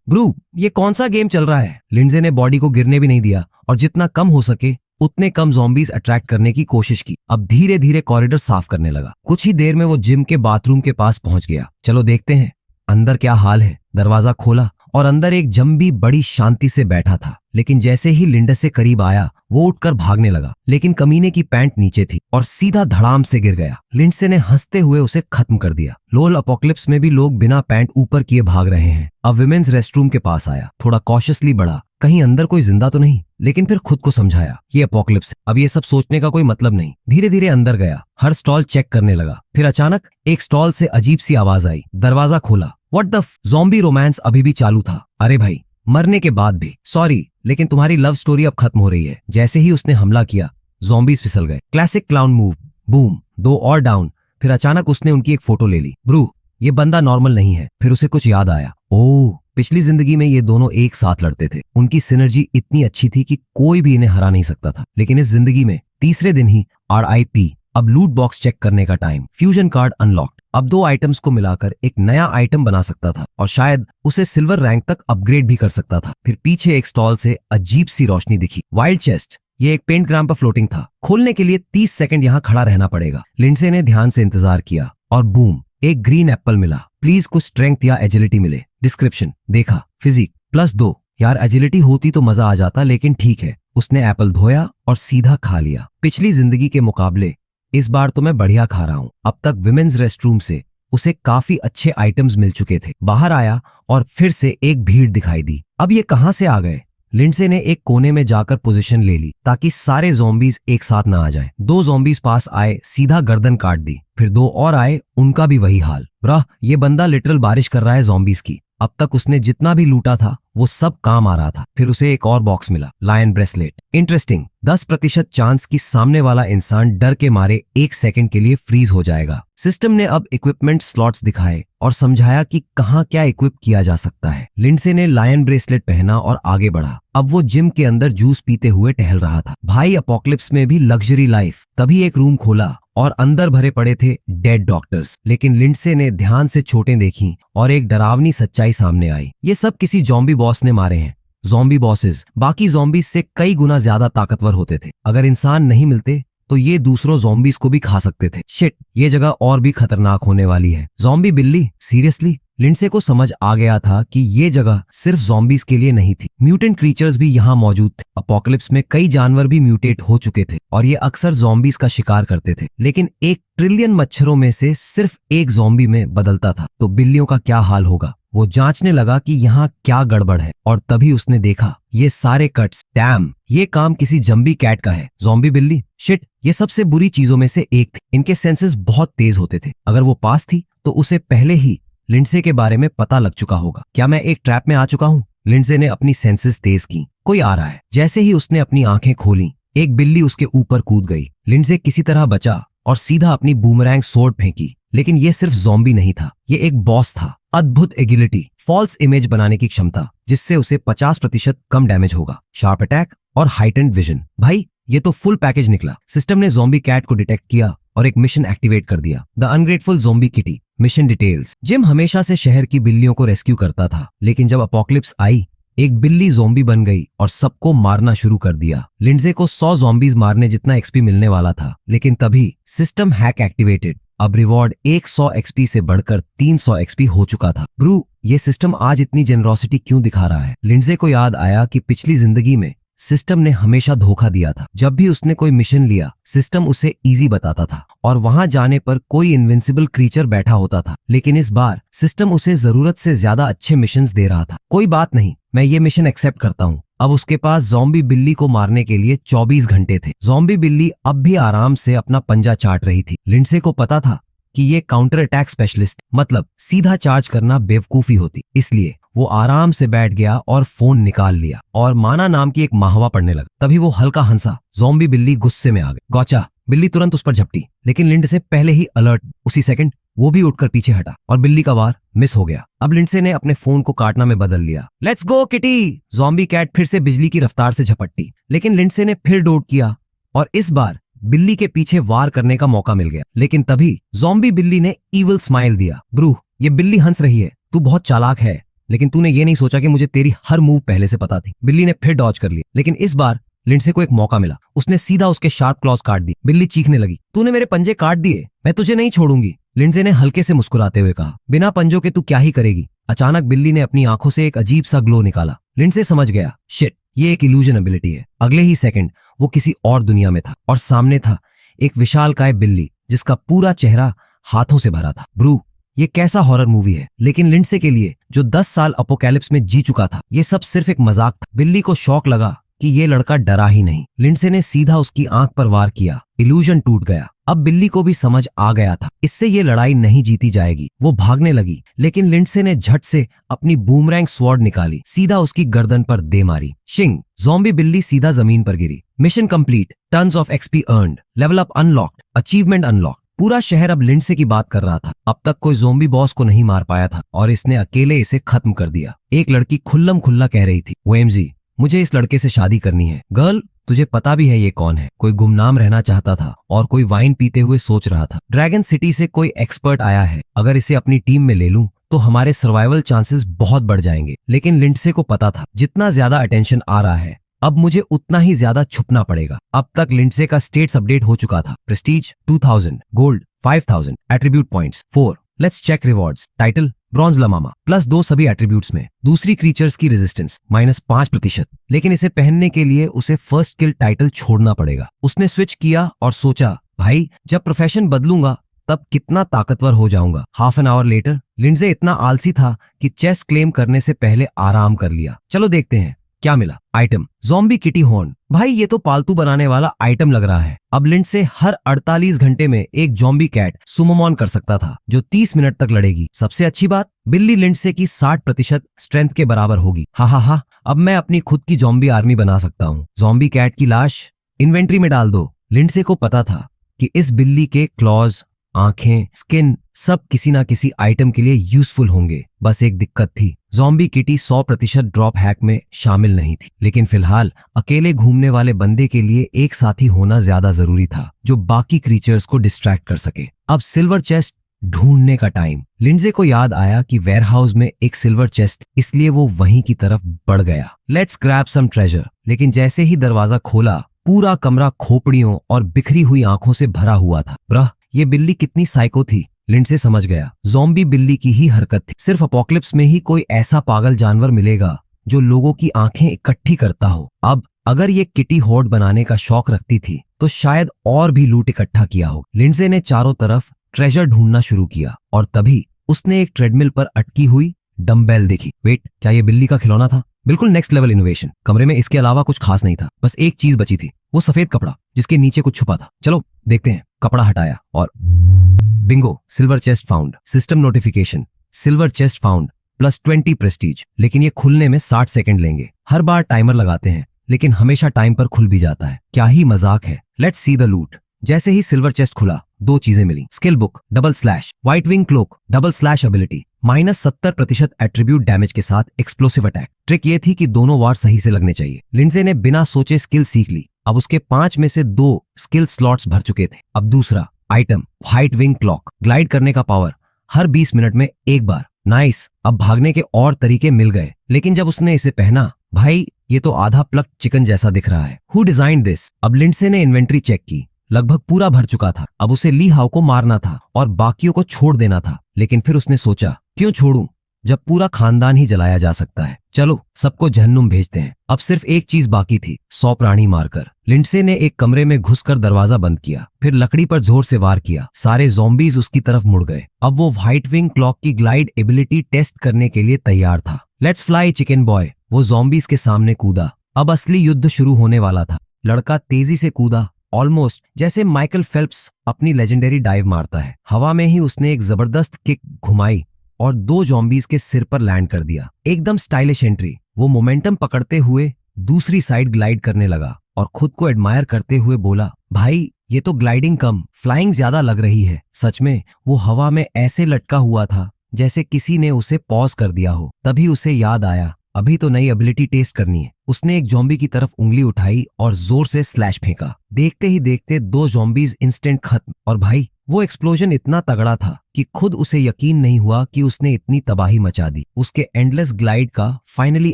ब्रू, ये कौन सा गेम चल रहा है? लिंडसे ने बॉडी को गिरने भी नहीं दिया और जितना कम हो सके उतने कम ज़ॉम्बीज अट्रैक्ट करने की कोशिश की। अब धीरे धीरे कॉरिडोर साफ करने लगा। कुछ ही देर में वो जिम के बाथरूम के पास पहुंच गया। चलो देखते हैं अंदर क्या हाल है। दरवाजा खोला और अंदर एक जम्बी बड़ी शांति से बैठा था, लेकिन जैसे ही लिंडसे करीब आया वो उठकर भागने लगा, लेकिन कमीने की पैंट नीचे थी और सीधा धड़ाम से गिर गया। लिंडसे ने हंसते हुए उसे खत्म कर दिया। लोल अपोकलिप्स में भी लोग बिना पैंट ऊपर किए भाग रहे हैं। अब विमेन्स रेस्टरूम के पास आया, थोड़ा कॉशियसली बढ़ा, कहीं अंदर कोई जिंदा तो नहीं, लेकिन फिर खुद को समझाया ये अपोकलिप्स है, अब ये सब सोचने का कोई मतलब नहीं। धीरे धीरे अंदर गया, हर स्टॉल चेक करने लगा। फिर अचानक एक स्टॉल से अजीब सी आवाज आई। दरवाजा खोला। व्हाट द ज़ॉम्बी रोमांस अभी भी चालू था। अरे भाई, मरने के बाद भी सॉरी, लेकिन तुम्हारी लव स्टोरी अब खत्म हो रही है। जैसे ही उसने हमला किया ज़ॉम्बीज फिसल गए। क्लासिक क्लाउन मूव, बूम, 2 और डाउन। फिर अचानक उसने उनकी एक फोटो ले ली। ब्रू, ये बंदा नॉर्मल नहीं है। फिर उसे कुछ याद आया। ओह, पिछली जिंदगी में ये दोनों एक साथ लड़ते थे। उनकी सिनर्जी इतनी अच्छी थी कि कोई भी इन्हें हरा नहीं सकता था। लेकिन इस जिंदगी में तीसरे दिन ही RIP। अब लूट बॉक्स चेक करने का टाइम। Fusion card unlocked. अब 2 आइटम्स को मिलाकर एक नया आइटम बना सकता था और शायद उसे सिल्वर रैंक तक अपग्रेड भी कर सकता था। फिर पीछे एक स्टॉल से अजीब सी रोशनी दिखी। Wild chest. ये एक पेंटग्राम पर फ्लोटिंग था। खोलने के लिए 30 सेकंड यहाँ खड़ा रहना पड़ेगा। लिंडसे ने ध्यान से इंतजार किया और बूम, एक ग्रीन एप्पल मिला। प्लीज कुछ स्ट्रेंथ या एजिलिटी मिले। डिस्क्रिप्शन देखा, फिजिक +2। यार एजिलिटी होती तो मजा आ जाता, लेकिन ठीक है। उसने एप्पल धोया और सीधा खा लिया। पिछली जिंदगी के मुकाबले इस बार तो मैं बढ़िया खा रहा हूं। अब तक विमेन्स रेस्टरूम से उसे काफी अच्छे आइटम्स मिल चुके थे। बाहर आया और फिर से एक भीड़ दिखाई दी। अब ये कहां से आ गए? लिंडसे ने एक कोने में जाकर पोजीशन ले ली ताकि सारे ज़ॉम्बीज एक साथ ना आ जाएं। 2 ज़ॉम्बीज पास आए, सीधा गर्दन काट दी। फिर 2 और आए, उनका भी वही हाल। ब्राह, ये बंदा लिटरल बारिश कर रहा है ज़ॉम्बीज की। अब तक उसने जितना भी लूटा था वो सब काम आ रहा था। फिर उसे एक और बॉक्स मिला, लायन ब्रेसलेट। इंटरेस्टिंग, 10% चांस कि सामने वाला इंसान डर के मारे 1 सेकंड के लिए फ्रीज हो जाएगा। सिस्टम ने अब इक्विपमेंट स्लॉट्स दिखाए और समझाया कि कहाँ क्या इक्विप किया जा सकता है। लिंडसे ने लायन ब्रेसलेट पहना और आगे बढ़ा। अब वो जिम के अंदर जूस पीते हुए टहल रहा था। भाई, अपोकलिप्स में भी लग्जरी लाइफ। तभी एक रूम खोला और अंदर भरे पड़े थे डेड डॉक्टर्स। लेकिन लिंडसे ने ध्यान से चोटें देखी और एक डरावनी सच्चाई सामने आई। ये सब किसी ज़ॉम्बी बॉस ने मारे हैं। ज़ॉम्बी बॉसेस बाकी ज़ॉम्बीज से कई गुना ज्यादा ताकतवर होते थे। अगर इंसान नहीं मिलते तो ये दूसरों ज़ॉम्बीज को भी खा सकते थे। शिट, ये जगह और भी खतरनाक होने वाली है। ज़ॉम्बी बिल्ली, सीरियसली? लिंडसे को समझ आ गया था कि ये जगह सिर्फ ज़ॉम्बीज के लिए नहीं थी। म्यूटेंट क्रीचर्स भी यहाँ मौजूद थे। अपोकलिप्स में कई जानवर भी म्यूटेट हो चुके थे और ये अक्सर ज़ॉम्बीज का शिकार करते थे। लेकिन 1 ट्रिलियन मच्छरों में से सिर्फ एक ज़ॉम्बी में बदलता था, तो बिल्लियों का क्या हाल होगा? वो जांचने लगा कि यहाँ क्या गड़बड़ है और तभी उसने देखा ये सारे कट्स। डैम, ये काम किसी जंबी कैट का है। ज़ॉम्बी बिल्ली? शिट, ये सबसे बुरी चीजों में से एक थी। इनके सेंसेस बहुत तेज होते थे। अगर वो पास थी तो उसे पहले ही लिंडसे के बारे में पता लग चुका होगा। क्या मैं एक ट्रैप में आ चुका हूँ? लिंडसे ने अपनी सेंसेस तेज की। कोई आ रहा है। जैसे ही उसने अपनी आंखें खोली, एक बिल्ली उसके ऊपर कूद गई। लिंडसे किसी तरह बचा और सीधा अपनी बूमरैंग स्वॉर्ड फेंकी। लेकिन ये सिर्फ ज़ॉम्बी नहीं था, ये एक बॉस था। अद्भुत एगिलिटी, फॉल्स इमेज बनाने की क्षमता, जिससे उसे 50% कम डैमेज होगा, शार्प अटैक और हाइटेंड विजन। भाई, ये तो फुल पैकेज निकला। सिस्टम ने ज़ॉम्बी कैट को डिटेक्ट किया और एक मिशन एक्टिवेट कर दिया, the ungrateful zombie kitty. Mission details. Gym हमेशा से शहर की बिल्लियों को रेस्क्यू करता था, लेकिन जब अपोकलिप्स आई, एक बिल्ली ज़ॉम्बी बन गई और सबको मारना शुरू कर दिया। लिंडसे को 100 ज़ॉम्बीज मारने जितना XP मिलने वाला था, लेकिन तभी सिस्टम हैक एक्टिवेटेड। अब रिवॉर्ड 100 XP से बढ़कर 300 XP हो चुका था। ब्रू, ये सिस्टम आज इतनी जेनरोसिटी क्यों दिखा रहा है? लिंडसे को याद आया कि पिछली जिंदगी में सिस्टम ने हमेशा धोखा दिया था। जब भी उसने कोई मिशन लिया, सिस्टम उसे इजी बताता था और वहां जाने पर कोई इनविंसिबल क्रीचर बैठा होता था। लेकिन इस बार सिस्टम उसे जरूरत से ज्यादा अच्छे मिशंस दे रहा था। कोई बात नहीं, मैं ये मिशन एक्सेप्ट करता हूँ। अब उसके पास ज़ॉम्बी बिल्ली को मारने के लिए 24 घंटे थे। ज़ॉम्बी बिल्ली अब भी आराम से अपना पंजा चाट रही थी। लिंडसे को पता था कि ये काउंटर अटैक स्पेशलिस्ट, मतलब सीधा चार्ज करना बेवकूफी होती। इसलिए वो आराम से बैठ गया और फोन निकाल लिया और माना नाम की एक माहवा पढ़ने लगा। तभी वो हल्का हंसा। ज़ॉम्बी बिल्ली गुस्से में आ गई। गौचा। बिल्ली तुरंत उस पर झपटी, लेकिन लिंडसे पहले ही अलर्ट। उसी सेकंड वो भी उठकर पीछे हटा और बिल्ली का वार मिस हो गया। अब लिंडसे ने अपने फोन को काटना में बदल लिया। Let's go kitty. Zombie cat फिर से बिजली की रफ्तार से झपट्टी, लेकिन लिंडसे ने फिर डोड किया और इस बार बिल्ली के पीछे वार करने का मौका मिल गया। लेकिन तभी ज़ॉम्बी बिल्ली ने ईविल स्माइल दिया। ब्रू, ये बिल्ली हंस रही है, तू बहुत चालाक है, लेकिन तूने ये नहीं सोचा कि मुझे तेरी हर मूव पहले से पता थी। बिल्ली ने फिर डॉज कर लिया, लेकिन इस बार लिंडसे को एक मौका मिला। उसने सीधा उसके शार्प क्लॉज काट दी। बिल्ली चीखने लगी, तूने मेरे पंजे काट दिए, मैं तुझे नहीं छोड़ूंगी। लिंडसे ने हल्के से मुस्कुराते हुए कहा, बिना पंजों के तू क्या ही करेगी। अचानक बिल्ली ने अपनी आंखों से एक अजीब सा ग्लो निकाला। लिंडसे समझ गया, शिट, ये एक इल्यूजन एबिलिटी है। अगले ही सेकंड वो किसी और दुनिया में था और सामने था एक विशालकाय बिल्ली जिसका पूरा चेहरा हाथों से भरा था। ब्रू, ये कैसा हॉरर मूवी है। लेकिन लिंडसे के लिए, जो 10 साल अपोकैलिप्स में जी चुका था, ये सब सिर्फ एक मजाक था। बिल्ली को शौक लगा कि ये लड़का डरा ही नहीं। लिंडसे ने सीधा उसकी आंख पर वार किया। इल्यूजन टूट गया। अब बिल्ली को भी समझ आ गया था, इससे ये लड़ाई नहीं जीती जाएगी। वो भागने लगी, लेकिन लिंडसे ने झट से अपनी बूमरैंग स्वॉर्ड निकाली, सीधा उसकी गर्दन पर दे मारी। शिंग, ज़ॉम्बी बिल्ली सीधा जमीन पर गिरी। Mission complete, tons of XP earned, level up unlocked, achievement unlocked. पूरा शहर अब लिंडसे की बात कर रहा था। अब तक कोई ज़ॉम्बी बॉस को नहीं मार पाया था और इसने अकेले इसे खत्म कर दिया। एक लड़की खुल्लम खुल्ला कह रही थी, ओएमजी, मुझे इस लड़के से शादी करनी है। गर्ल, तुझे पता भी है ये कौन है। कोई गुमनाम रहना चाहता था और कोई वाइन पीते हुए सोच रहा था, ड्रैगन सिटी से कोई एक्सपर्ट आया है, अगर इसे अपनी टीम में ले लूं तो हमारे सर्वाइवल चांसेस बहुत बढ़ जाएंगे। लेकिन लिंडसे को पता था, जितना ज्यादा अटेंशन आ रहा है, अब मुझे उतना ही ज्यादा छुपना पड़ेगा। अब तक लिंडसे का स्टेट्स अपडेट हो चुका था। Prestige 2000, gold 5000, attribute points 4। Let's check rewards. Title bronze लमामा +2 सभी एट्रीब्यूट्स में। दूसरी क्रीचर्स की रेजिस्टेंस -5%। लेकिन इसे पहनने के लिए उसे फर्स्ट किल टाइटल छोड़ना पड़ेगा। उसने स्विच किया और सोचा, भाई जब प्रोफेशन बदलूंगा तब कितना ताकतवर हो जाऊंगा। Half an hour later, Lindsay इतना आलसी था कि चेस्ट क्लेम करने से पहले आराम कर लिया। चलो देखते हैं क्या मिला। Item, zombie kitty horn. भाई ये तो पालतू बनाने वाला आइटम लग रहा है। अब लिंडसे हर 48 घंटे में एक ज़ॉम्बी कैट सुमोमॉन कर सकता था जो 30 मिनट तक लड़ेगी। सबसे अच्छी बात, बिल्ली लिंडसे की 60% स्ट्रेंथ के बराबर होगी। हा, अब मैं अपनी खुद की ज़ॉम्बी आर्मी बना सकता हूँ। ज़ॉम्बी कैट की लाश इन्वेंट्री में डाल दो। लिंडसे को पता था कि इस बिल्ली के क्लॉज, आंखें, स्किन सब किसी ना किसी आइटम के लिए यूजफुल होंगे। बस एक दिक्कत थी, ज़ॉम्बी किटी 100% ड्रॉप हैक में शामिल नहीं थी। लेकिन फिलहाल अकेले घूमने वाले बंदे के लिए एक साथी होना ज्यादा जरूरी था जो बाकी क्रीचर्स को डिस्ट्रैक्ट कर सके। अब सिल्वर चेस्ट ढूंढने का टाइम। लिंडसे को याद आया कि वेयरहाउस में एक सिल्वर चेस्ट, इसलिए वो वहीं की तरफ बढ़ गया। Let's grab some treasure. लेकिन जैसे ही दरवाजा खोला, पूरा कमरा खोपड़ियों और बिखरी हुई आंखों से भरा हुआ था। ब्रह, ये बिल्ली कितनी साइको थी। लिंडसे समझ गया, ज़ॉम्बी बिल्ली की ही हरकत थी। सिर्फ अपोकलिप्स में ही कोई ऐसा पागल जानवर मिलेगा जो लोगों की आंखें इकट्ठी करता हो। अब अगर ये किटी होर्ड बनाने का शौक रखती थी तो शायद और भी लूट इकट्ठा किया हो। लिंडसे ने चारों तरफ ट्रेजर ढूंढना शुरू किया और तभी उसने एक ट्रेडमिल पर अटकी हुई डम्बेल देखी। वेट, क्या ये बिल्ली का खिलौना था? बिल्कुल नेक्स्ट लेवल इनोवेशन। कमरे में इसके अलावा कुछ खास नहीं था, बस एक चीज बची थी, वो सफेद कपड़ा जिसके नीचे कुछ छुपा था। चलो देखते हैं। कपड़ा हटाया और Bingo, silver chest found. System notification, silver chest found +20 Prestige. लेकिन ये खुलने में 60 सेकंड लेंगे। हर बार टाइमर लगाते हैं लेकिन हमेशा टाइम पर खुल भी जाता है। क्या ही मजाक है। लेट्स सी द लूट। जैसे ही सिल्वर चेस्ट खुला, 2 चीजें मिली। Skill book // white wing cloak // ability -70% attribute damage के साथ एक्सप्लोसिव अटैक। ट्रिक ये थी कि दोनों वार सही से लगने चाहिए। लिंडसे ने बिना सोचे स्किल सीख ली। अब उसके 5 में से 2 स्किल स्लॉट्स भर चुके थे। अब दूसरा item, white wing clock, glide करने का पावर हर 20 मिनट में एक बार। नाइस, अब भागने के और तरीके मिल गए। लेकिन जब उसने इसे पहना, भाई ये तो आधा प्लक्ड चिकन जैसा दिख रहा है। Who designed this? अब लिंडसे ने इन्वेंट्री चेक की, लगभग पूरा भर चुका था। अब उसे ली हाउ को मारना था और बाकियों को छोड़ देना था। लेकिन फिर उसने सोचा, क्यों छोड़ूं जब पूरा खानदान ही जलाया जा सकता है। चलो सबको जहन्नुम भेजते हैं। अब सिर्फ एक चीज बाकी थी, 100 प्राणी मारकर। लिंडसे ने एक कमरे में घुसकर दरवाजा बंद किया, फिर लकड़ी पर जोर से वार किया। सारे ज़ॉम्बीज उसकी तरफ मुड़ गए। अब वो व्हाइट विंग क्लॉक की ग्लाइड एबिलिटी टेस्ट करने के लिए तैयार था। Let's fly chicken boy. वो ज़ॉम्बीज के सामने कूदा। अब असली युद्ध शुरू होने वाला था। लड़का तेजी से कूदा, ऑलमोस्ट जैसे माइकल फेल्प्स अपनी लेजेंडरी डाइव मारता है। हवा में ही उसने एक जबरदस्त किक घुमाई और 2 ज़ॉम्बीज के सिर पर लैंड कर दिया। एकदम स्टाइलिश एंट्री। वो मोमेंटम पकड़ते हुए दूसरी साइड ग्लाइड करने लगा और खुद को एडमायर करते हुए बोला, भाई ये तो ग्लाइडिंग कम फ्लाइंग ज्यादा लग रही है। सच में वो हवा में ऐसे लटका हुआ था जैसे किसी ने उसे पॉज कर दिया हो। तभी उसे याद आया, अभी तो नई एबिलिटी टेस्ट करनी है। उसने एक ज़ॉम्बी की तरफ उंगली उठाई और जोर से स्लैश फेंका। देखते ही देखते 2 ज़ॉम्बीज इंस्टेंट खत्म और भाई वो एक्सप्लोजन इतना तगड़ा था कि खुद उसे यकीन नहीं हुआ कि उसने इतनी तबाही मचा दी। उसके एंडलेस ग्लाइड का फाइनली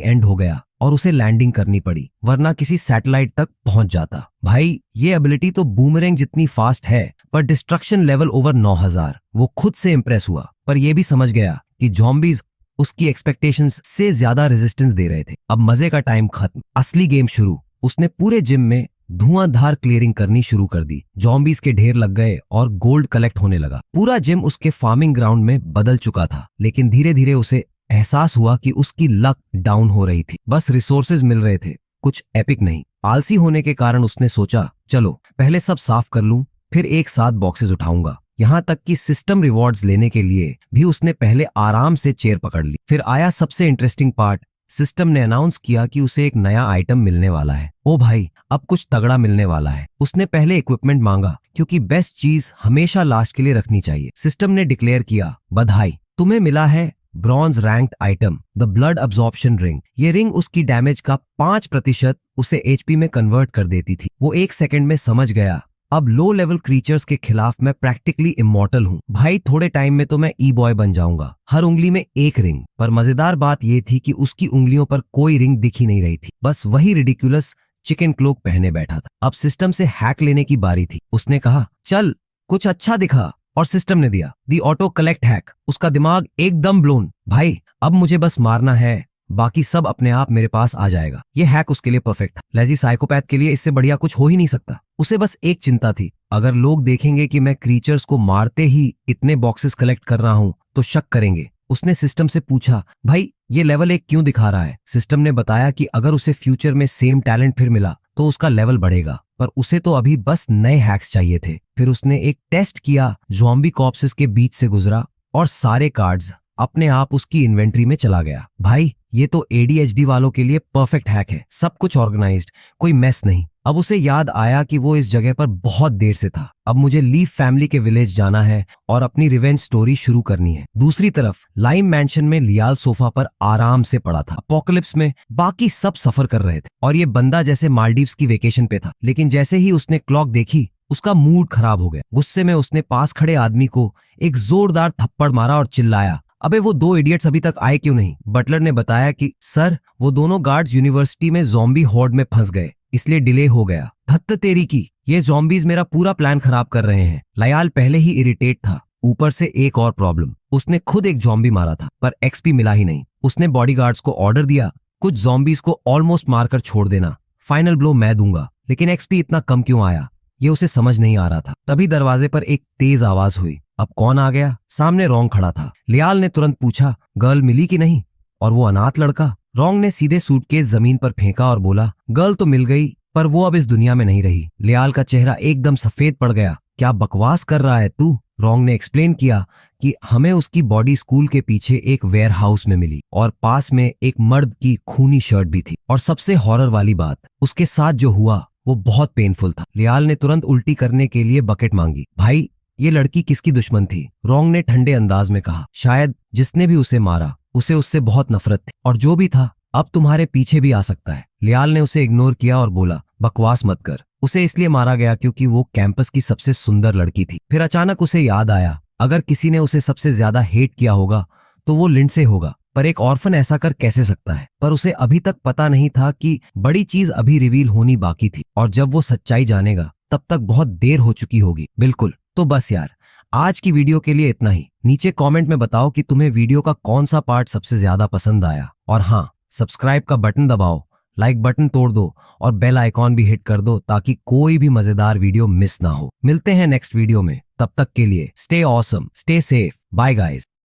एंड हो गया और उसे लैंडिंग करनी पड़ी, वरना किसी सैटेलाइट तक पहुंच जाता। भाई ये एबिलिटी तो बूमरैंग जितनी फास्ट है, पर डिस्ट्रक्शन लेवल ओवर 9000। वो खुद से इंप्रेस हुआ, पर यह भी समझ गया कि ज़ॉम्बीज उसकी एक्सपेक्टेशंस से ज्यादा रेजिस्टेंस दे रहे थे। अब मजे का टाइम खत्म, असली गेम शुरू। उसने पूरे जिम में धुआंधार क्लियरिंग करनी शुरू कर दी। ज़ॉम्बीज के ढेर लग गए और गोल्ड कलेक्ट होने लगा। पूरा जिम उसके फार्मिंग ग्राउंड में बदल चुका था, लेकिन धीरे धीरे उसे एहसास हुआ कि उसकी लक डाउन हो रही थी। बस रिसोर्सेज मिल रहे थे, कुछ एपिक नहीं। आलसी होने के कारण उसने सोचा, चलो पहले सब साफ कर लूं, फिर एक साथ बॉक्सेस उठाऊंगा। यहाँ तक कि सिस्टम रिवॉर्ड्स लेने के लिए भी उसने पहले आराम से चेयर पकड़ ली। फिर आया सबसे इंटरेस्टिंग पार्ट। सिस्टम ने अनाउंस किया कि उसे एक नया आइटम मिलने वाला है। ओ भाई, अब कुछ तगड़ा मिलने वाला है। उसने पहले इक्विपमेंट मांगा, क्योंकि बेस्ट चीज हमेशा लास्ट के लिए रखनी चाहिए। सिस्टम ने डिक्लेयर किया, बधाई, तुम्हें मिला है bronze ranked item, the blood absorption ring. ये रिंग उसकी डैमेज का 5% उसे एचपी में कन्वर्ट कर देती थी। वो 1 सेकंड में समझ गया, अब लो लेवल क्रीचर्स के खिलाफ मैं प्रैक्टिकली इमॉर्टल हूँ। भाई थोड़े टाइम में तो मैं ई बॉय बन जाऊंगा, हर उंगली में एक रिंग। पर मजेदार बात यह थी कि उसकी उंगलियों पर कोई रिंग दिख ही नहीं रही थी, बस वही रिडिकुलस चिकन क्लोक पहने बैठा था। अब सिस्टम से हैक लेने की बारी थी। उसने कहा, चल कुछ अच्छा दिखा, और सिस्टम ने दिया दी ऑटो कलेक्ट हैक। उसका दिमाग एकदम ब्लोन। भाई अब मुझे बस मारना है, बाकी सब अपने आप मेरे पास आ जाएगा। ये हैक उसके लिए परफेक्ट था। लेजी साइकोपैथ के लिए इससे बढ़िया कुछ हो ही नहीं सकता। उसे बस एक चिंता थी, अगर लोग देखेंगे कि मैं क्रीचर्स को मारते ही इतने बॉक्सेस कलेक्ट कर रहा हूं तो शक करेंगे। उसने सिस्टम से पूछा, भाई ये लेवल 1 क्यों दिखा रहा है? सिस्टम ने बताया कि अगर उसे फ्यूचर में सेम टैलेंट फिर मिला तो उसका लेवल बढ़ेगा, पर उसे तो अभी बस नए हैक्स चाहिए थे। फिर उसने एक टेस्ट किया, ज़ॉम्बी कॉर्प्सेस के बीच से गुजरा और सारे कार्ड्स अपने आप उसकी इन्वेंट्री में चला गया। भाई ये तो एडीएचडी वालों के लिए परफेक्ट हैक है, सब कुछ ऑर्गेनाइज्ड, कोई मेस नहीं। अब उसे याद आया कि वो इस जगह पर बहुत देर से था। अब मुझे लीफ फैमिली के विलेज जाना है और अपनी रिवेंज स्टोरी शुरू करनी है। दूसरी तरफ लाइम मैंशन में लियाल सोफा पर आराम से पड़ा था। अपोकलिप्स में बाकी सब सफर कर रहे थे और ये बंदा जैसे मालदीव्स की वेकेशन पे था। लेकिन जैसे ही उसने क्लॉक देखी, उसका मूड खराब हो गया। गुस्से में उसने पास खड़े आदमी को एक जोरदार थप्पड़ मारा और चिल्लाया, अबे वो 2 इडियट्स अभी तक आए क्यों नहीं? बटलर ने बताया कि सर, वो दोनों गार्ड्स यूनिवर्सिटी में ज़ॉम्बी हॉर्ड में फंस गए, इसलिए डिले हो गया। धत्त तेरी की, ये ज़ॉम्बीज मेरा पूरा प्लान खराब कर रहे हैं। लयाल पहले ही इरिटेट था, ऊपर से एक और प्रॉब्लम, उसने खुद एक ज़ॉम्बी मारा था पर एक्सपी मिला ही नहीं। उसने बॉडीगार्ड्स को ऑर्डर दिया, कुछ ज़ॉम्बीज को ऑलमोस्ट मारकर छोड़ देना, फाइनल ब्लो मैं दूंगा। लेकिन एक्सपी इतना कम क्यों आया, ये उसे समझ नहीं आ रहा था। तभी दरवाजे पर एक तेज आवाज हुई। अब कौन आ गया? सामने रोंग खड़ा था। लियाल ने तुरंत पूछा, गर्ल मिली कि नहीं? और वो अनाथ लड़का? रोंग ने सीधे सूटकेस जमीन पर फेंका और बोला, गर्ल तो मिल गई, पर वो अब इस दुनिया में नहीं रही। लियाल का चेहरा एकदम सफेद पड़ गया। क्या बकवास कर रहा है तू? रोंग ने एक्सप्लेन किया कि हमें उसकी बॉडी स्कूल के पीछे एक वेयर हाउस में मिली और पास में एक मर्द की खूनी शर्ट भी थी। और सबसे हॉरर वाली बात, उसके साथ जो हुआ वो बहुत पेनफुल था। लियाल ने तुरंत उल्टी करने के लिए बकेट मांगी। भाई ये लड़की किसकी दुश्मन थी? रोंग ने ठंडे अंदाज में कहा, शायद जिसने भी उसे मारा उसे उससे बहुत नफरत थी, और जो भी था अब तुम्हारे पीछे भी आ सकता है। लियाल ने उसे इग्नोर किया और बोला, बकवास मत कर, उसे इसलिए मारा गया क्योंकि वो कैंपस की सबसे सुंदर लड़की थी। फिर अचानक उसे याद आया, अगर किसी ने उसे सबसे ज्यादा हेट किया होगा तो वो लिंडसे होगा, पर एक ऑर्फन ऐसा कर कैसे सकता है? पर उसे अभी तक पता नहीं था कि बड़ी चीज अभी रिवील होनी बाकी थी, और जब वो सच्चाई जानेगा तब तक बहुत देर हो चुकी होगी। बिल्कुल। तो बस यार, आज की वीडियो के लिए इतना ही। नीचे कमेंट में बताओ कि तुम्हें वीडियो का कौन सा पार्ट सबसे ज्यादा पसंद आया, और हाँ, सब्सक्राइब का बटन दबाओ, लाइक बटन तोड़ दो और बेल आइकॉन भी हिट कर दो ताकि कोई भी मजेदार वीडियो मिस ना हो। मिलते हैं नेक्स्ट वीडियो में, तब तक के लिए stay awesome, stay safe, bye guys.